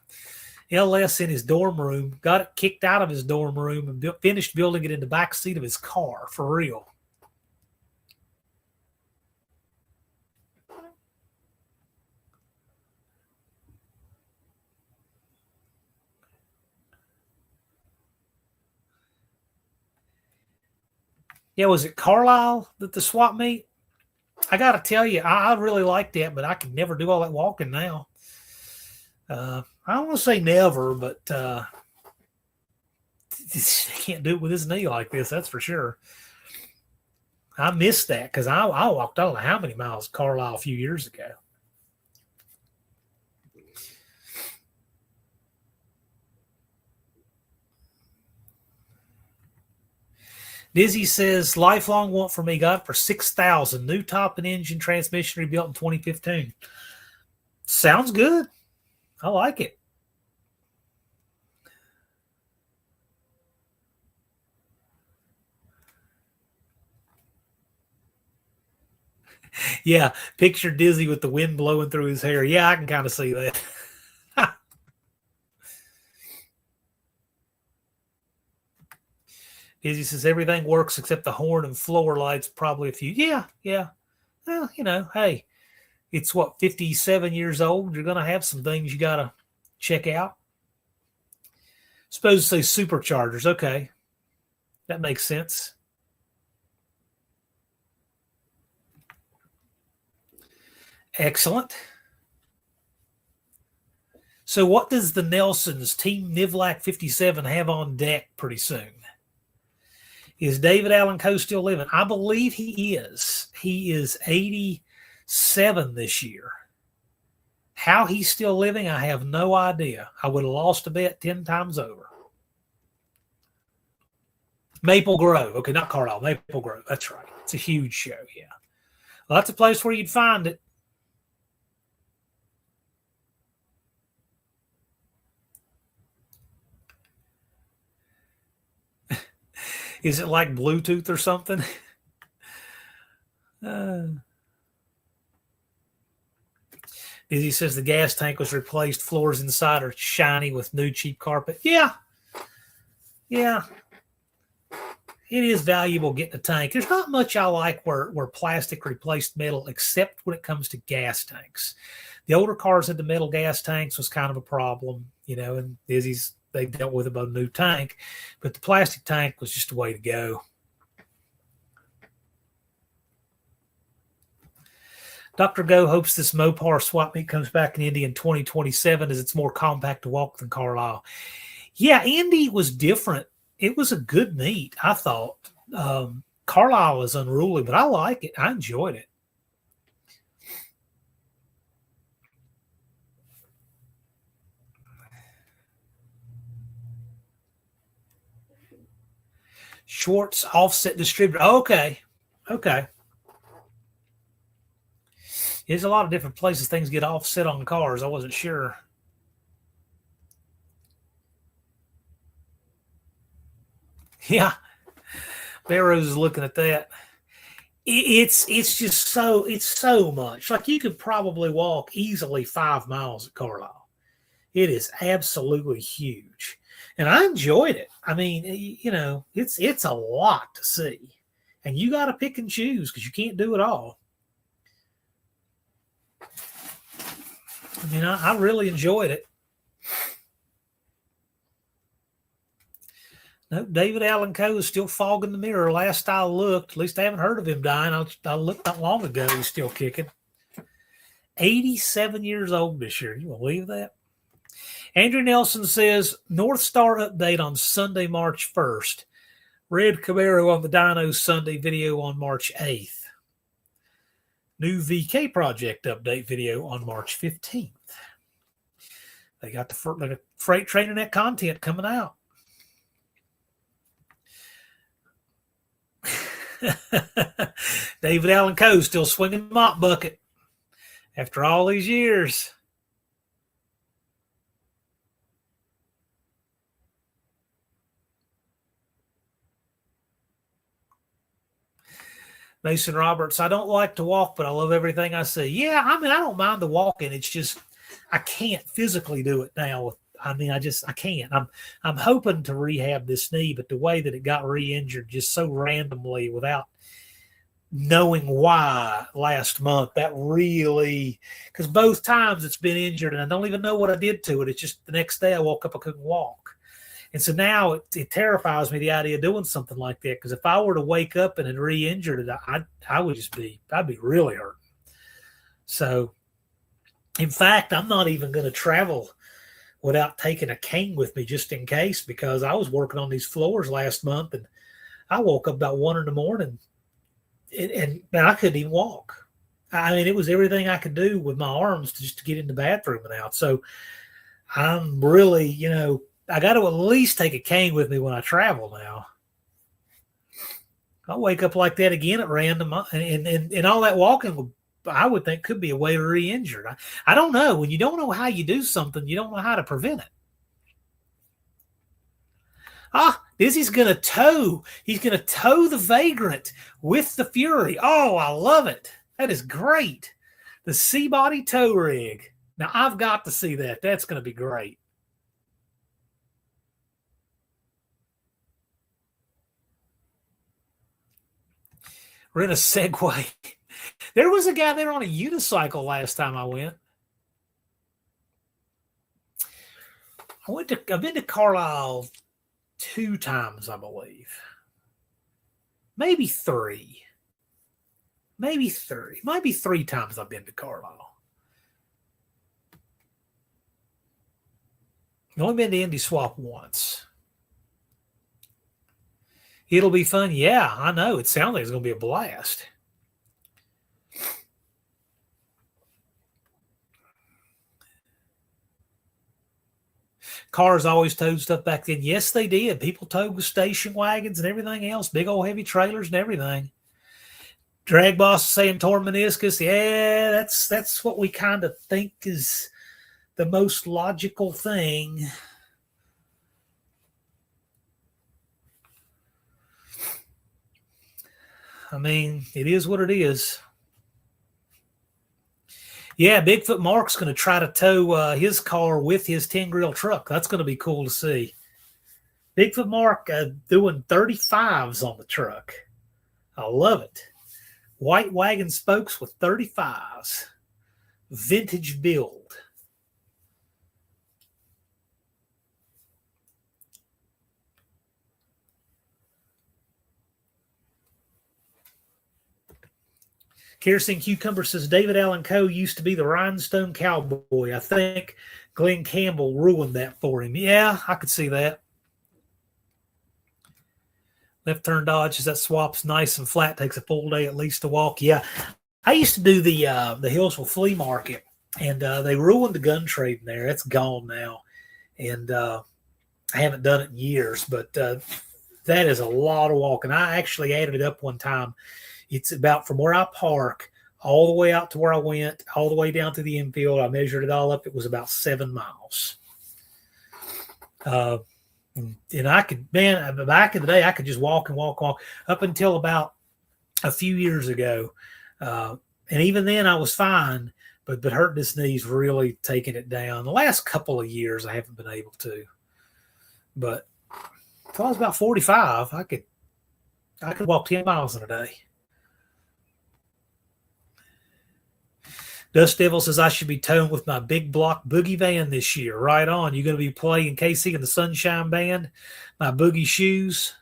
LS in his dorm room, got it kicked out of his dorm room and finished building it in the back seat of his car, for real. Yeah, was it Carlisle that the swap meet? I got to tell you, I really like that, but I can never do all that walking now. I don't want to say never, but he can't do it with his knee like this, that's for sure. I missed that because I walked, I don't know how many miles Carlisle a few years ago. Dizzy says, lifelong want for me, got it for $6,000. New top and engine, transmission rebuilt in 2015. Sounds good. I like it. Yeah, picture Dizzy with the wind blowing through his hair. Yeah, I can kind of see that. Dizzy says everything works except the horn and floor lights, probably a few. Yeah. Well, hey, it's what, 57 years old? You're going to have some things you got to check out. Supposed to say superchargers. Okay. That makes sense. Excellent. So what does the Nelsons, Team Nivlac 57, have on deck pretty soon? Is David Allen Coe still living? I believe he is. He is 87 this year. How he's still living, I have no idea. I would have lost a bet 10 times over. Maple Grove. Okay, not Carlisle. Maple Grove. That's right. It's a huge show, yeah. Well, that's a place where you'd find it. Is it like Bluetooth or something? He says the gas tank was replaced. Floors inside are shiny with new cheap carpet. Yeah. It is valuable getting a tank. There's not much I like where plastic replaced metal, except when it comes to gas tanks. The older cars had the metal gas tanks, was kind of a problem, and they dealt with about a new tank, but the plastic tank was just the way to go. Dr. Go hopes this Mopar swap meet comes back in Indy in 2027 as it's more compact to walk than Carlisle. Yeah, Indy was different. It was a good meet, I thought. Carlisle is unruly, but I like it. I enjoyed it. Schwartz offset distributor. Okay. There's a lot of different places things get offset on cars. I wasn't sure. Yeah. Barrows is looking at that. It's just so much. Like you could probably walk easily 5 miles at Carlisle. It is absolutely huge. And I enjoyed it. I mean, it's a lot to see. And you got to pick and choose because you can't do it all. I mean, I really enjoyed it. Nope, David Allen Coe is still fogging the mirror. Last I looked, at least I haven't heard of him dying. I looked not long ago. He's still kicking. 87 years old this year. You believe that? Andrew Nelson says, North Star update on Sunday, March 1st. Red Camaro on the Dyno Sunday video on March 8th. New VK project update video on March 15th. They got the freight train and that content coming out. David Allen Coe still swinging the mop bucket after all these years. Mason Roberts, I don't like to walk, but I love everything I see. Yeah, I mean, I don't mind the walking. It's just I can't physically do it now. I can't. I'm hoping to rehab this knee, but the way that it got re-injured just so randomly without knowing why last month, that really, because both times it's been injured and I don't even know what I did to it. It's just the next day I woke up, I couldn't walk. And so now it terrifies me, the idea of doing something like that, because if I were to wake up and had re-injured it, I'd be really hurt. So, in fact, I'm not even going to travel without taking a cane with me just in case, because I was working on these floors last month and I woke up about 1 a.m. and I couldn't even walk. I mean, it was everything I could do with my arms just to get in the bathroom and out. So I'm really, I got to at least take a cane with me when I travel now. I'll wake up like that again at random, and all that walking, I would think, could be a way to re-injure. I don't know. When you don't know how you do something, you don't know how to prevent it. Dizzy's going to tow. He's going to tow the Vagrant with the Fury. Oh, I love it. That is great. The C-body tow rig. Now, I've got to see that. That's going to be great. Rent a Segway. There was a guy there on a unicycle last time I went. I've been to Carlisle 2 times, I believe. Maybe 3. Might be 3 times I've been to Carlisle. I've only been to Indy Swap once. It'll be fun. Yeah, I know. It sounds like it's going to be a blast. Cars always towed stuff back then. Yes, they did. People towed with station wagons and everything else, big old heavy trailers and everything. Drag boss saying torn meniscus. Yeah, that's what we kind of think is the most logical thing. I mean, it is what it is. Yeah, Bigfoot Mark's going to try to tow his car with his 10-grill truck. That's going to be cool to see. Bigfoot Mark doing 35s on the truck. I love it. White wagon spokes with 35s. Vintage build. Kerosene Cucumber says, David Allen Coe used to be the Rhinestone Cowboy. I think Glenn Campbell ruined that for him. Yeah, I could see that. Left turn dodge, as that swap's nice and flat, takes a full day at least to walk. Yeah, I used to do the Hillsville Flea Market, and they ruined the gun trade in there. It's gone now, and I haven't done it in years, but that is a lot of walking. I actually added it up one time. It's about from where I park all the way out to where I went, all the way down to the infield. I measured it all up. It was about 7 miles. And I could, back in the day, I could just walk up until about a few years ago. And even then I was fine, but hurting his knees really taking it down. The last couple of years, I haven't been able to. But if I was about 45, I could walk 10 miles in a day. Dust Devil says I should be towing with my big block boogie van this year. Right on. You're going to be playing KC in the Sunshine Band, my boogie shoes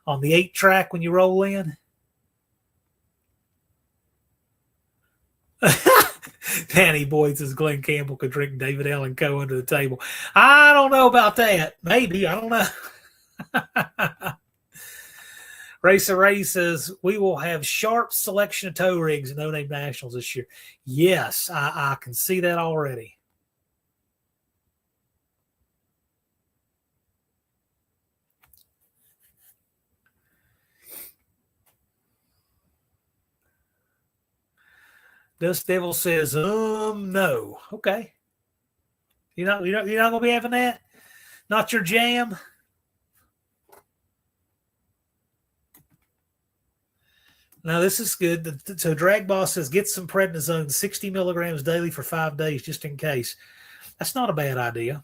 on the 8-track when you roll in. Danny Boyd says Glenn Campbell could drink David Allen Co. under the table. I don't know about that. Maybe. I don't know. Racer Ray says we will have sharp selection of tow rigs in No Name Nationals this year. Yes, I can see that already. Dust Devil says, no. Okay. You're not gonna be having that? Not your jam? Now this is good. So Drag Boss says get some prednisone, 60 milligrams daily for 5 days, just in case. That's not a bad idea.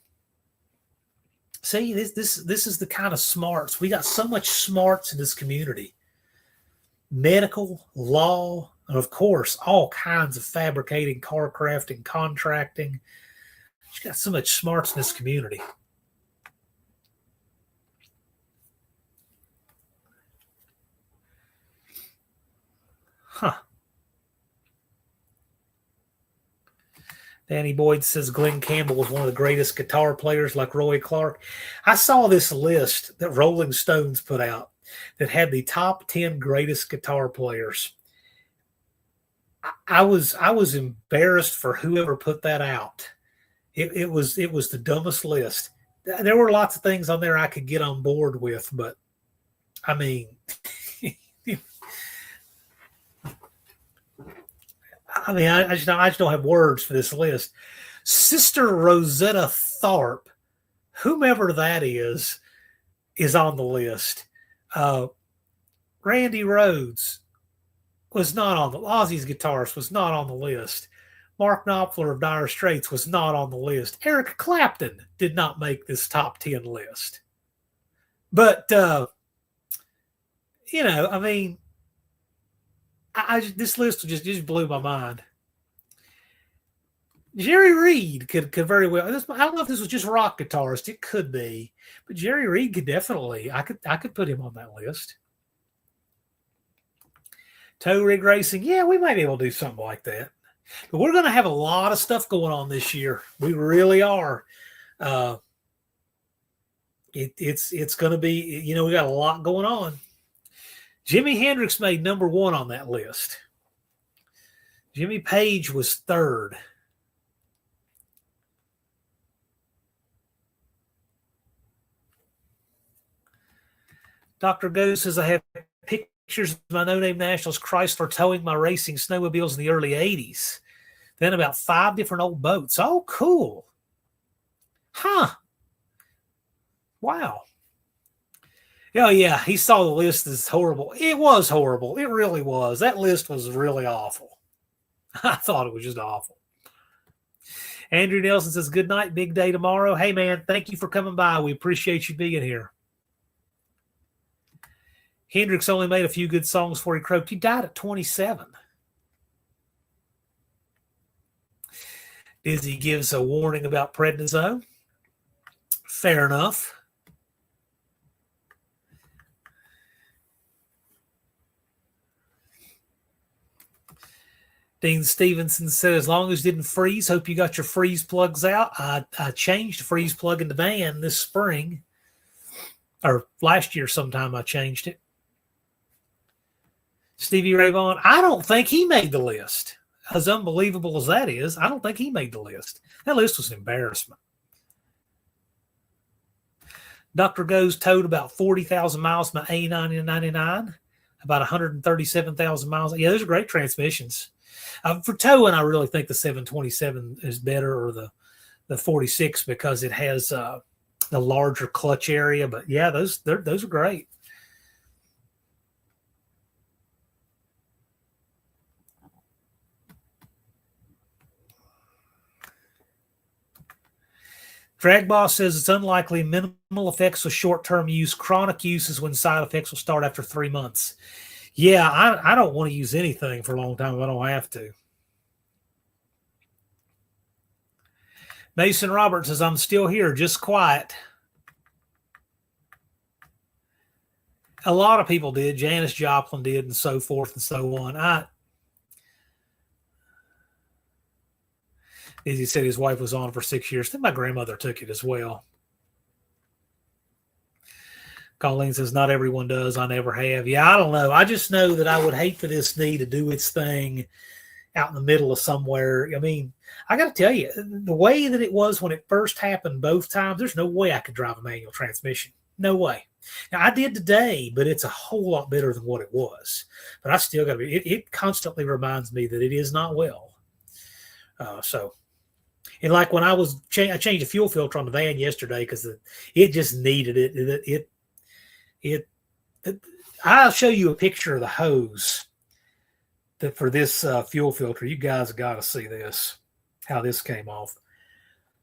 See, this is the kind of smarts. We got so much smarts in this community. Medical, law, and of course, all kinds of fabricating, car crafting, contracting. You got so much smarts in this community. Huh. Danny Boyd says Glenn Campbell was one of the greatest guitar players like Roy Clark. I saw this list that Rolling Stones put out that had the top 10 greatest guitar players. I was embarrassed for whoever put that out. It was the dumbest list. There were lots of things on there I could get on board with, but I mean, I just don't have words for this list. Sister Rosetta Tharpe, whomever that is on the list. Randy Rhoads was not on the Ozzy's guitarist was not on the list. Mark Knopfler of Dire Straits was not on the list. Eric Clapton did not make this top 10 list. But I mean, this list just blew my mind. Jerry Reed could very well. I don't know if this was just rock guitarist. It could be, but Jerry Reed could definitely. I could put him on that list. Tow rig racing, yeah, we might be able to do something like that. But we're going to have a lot of stuff going on this year. We really are. It's going to be. We got a lot going on. Jimi Hendrix made number 1 on that list. Jimmy Page was 3rd. Dr. Go says, I have pictures of my No Name Nationals Chrysler towing my racing snowmobiles in the early 80s. Then about 5 different old boats. Oh, cool. Huh. Wow. Oh, yeah, he saw the list as horrible. It was horrible. It really was. That list was really awful. I thought it was just awful. Andrew Nelson says, good night, big day tomorrow. Hey, man, thank you for coming by. We appreciate you being here. Hendrix only made a few good songs before he croaked. He died at 27. Dizzy gives a warning about prednisone. Fair enough. Dean Stevenson said, as long as it didn't freeze, hope you got your freeze plugs out. I changed the freeze plug in the van this spring. Or last year sometime I changed it. Stevie Ray Vaughan, I don't think he made the list. As unbelievable as that is, I don't think he made the list. That list was an embarrassment. Dr. Goes towed about 40,000 miles my A90 and 99, about 137,000 miles. Yeah, those are great transmissions. For towing, I really think the 727 is better, or the 46, because it has the larger clutch area. But yeah, those are great. Drag Boss says it's unlikely minimal effects with short-term use. Chronic use is when side effects will start after 3 months. Yeah, I don't want to use anything for a long time if I don't have to. Mason Roberts says, I'm still here, just quiet. A lot of people did. Janis Joplin did, and so forth and so on. As he said, his wife was on for 6 years. I think my grandmother took it as well. Colleen says, not everyone does. I never have. Yeah, I don't know. I just know that I would hate for this knee to do its thing out in the middle of somewhere. I mean, I got to tell you, the way that it was when it first happened both times, there's no way I could drive a manual transmission. No way. Now, I did today, but it's a whole lot better than what it was. But I still got to be, it constantly reminds me that it is not well. And like when I changed the fuel filter on the van yesterday because it just needed it. I'll show you a picture of the hose for this fuel filter. You guys have got to see this, how this came off.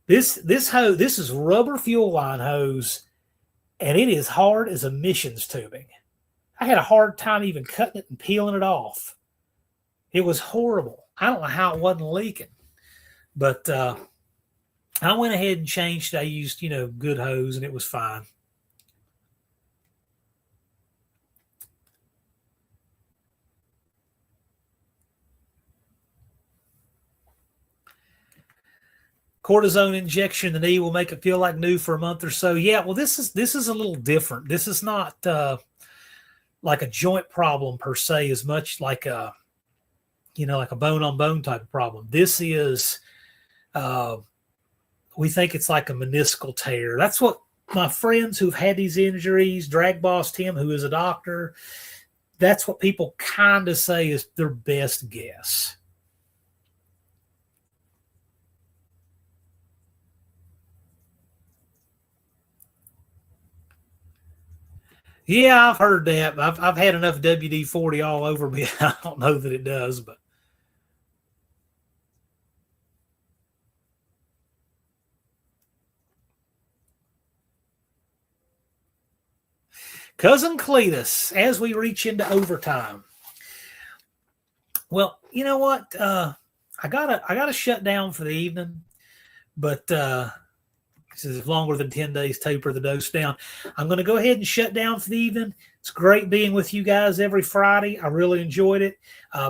This hose, this is rubber fuel line hose, and it is hard as emissions tubing. I had a hard time even cutting it and peeling it off. It was horrible. I don't know how it wasn't leaking, but I went ahead and changed. I used, good hose, and it was fine. Cortisone injection in the knee will make it feel like new for a month or so. Yeah, well, this is a little different. This is not like a joint problem per se, as much like a like a bone on bone type of problem. This is we think it's like a meniscal tear. That's what my friends who've had these injuries, Drag Boss Tim, who is a doctor, that's what people kind of say is their best guess. Yeah, I've heard that. I've had enough WD-40 all over me. I don't know that it does, but Cousin Cletus, as we reach into overtime. Well, you know what? I gotta shut down for the evening, but this is longer than 10 days, taper the dose down. I'm going to go ahead and shut down for the evening. It's great being with you guys every Friday. I really enjoyed it.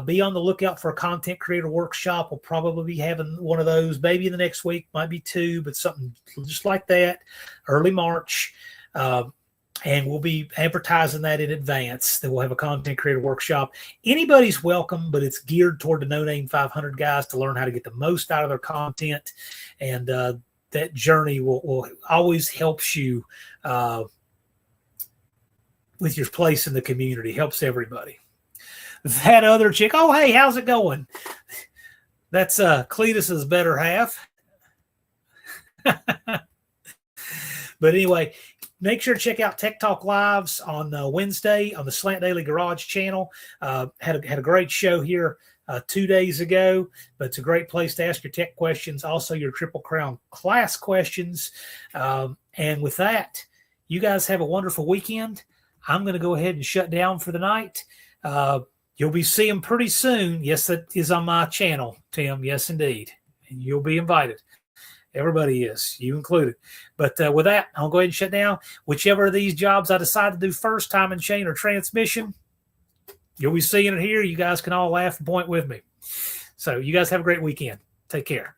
Be on the lookout for a content creator workshop. We'll probably be having one of those maybe in the next week, might be two, but something just like that, early March. And we'll be advertising that in advance. That we'll have a content creator workshop. Anybody's welcome, but it's geared toward the No Name 500 guys to learn how to get the most out of their content. And that journey will always helps you with your place in the community. Helps everybody. That other chick, oh, hey, how's it going? That's Cletus's better half. But anyway, make sure to check out Tech Talk Lives on Wednesday on the Slant Daily Garage channel. Had a great show here 2 days ago, but it's a great place to ask your tech questions, also your Triple Crown class questions. And with that, you guys have a wonderful weekend. I'm going to go ahead and shut down for the night. You'll be seeing pretty soon. Yes, that is on my channel, Tim. Yes, indeed. And you'll be invited. Everybody is, you included. But with that, I'll go ahead and shut down. Whichever of these jobs I decide to do first, time and chain or transmission, you'll be seeing it here. You guys can all laugh and point with me. So you guys have a great weekend. Take care.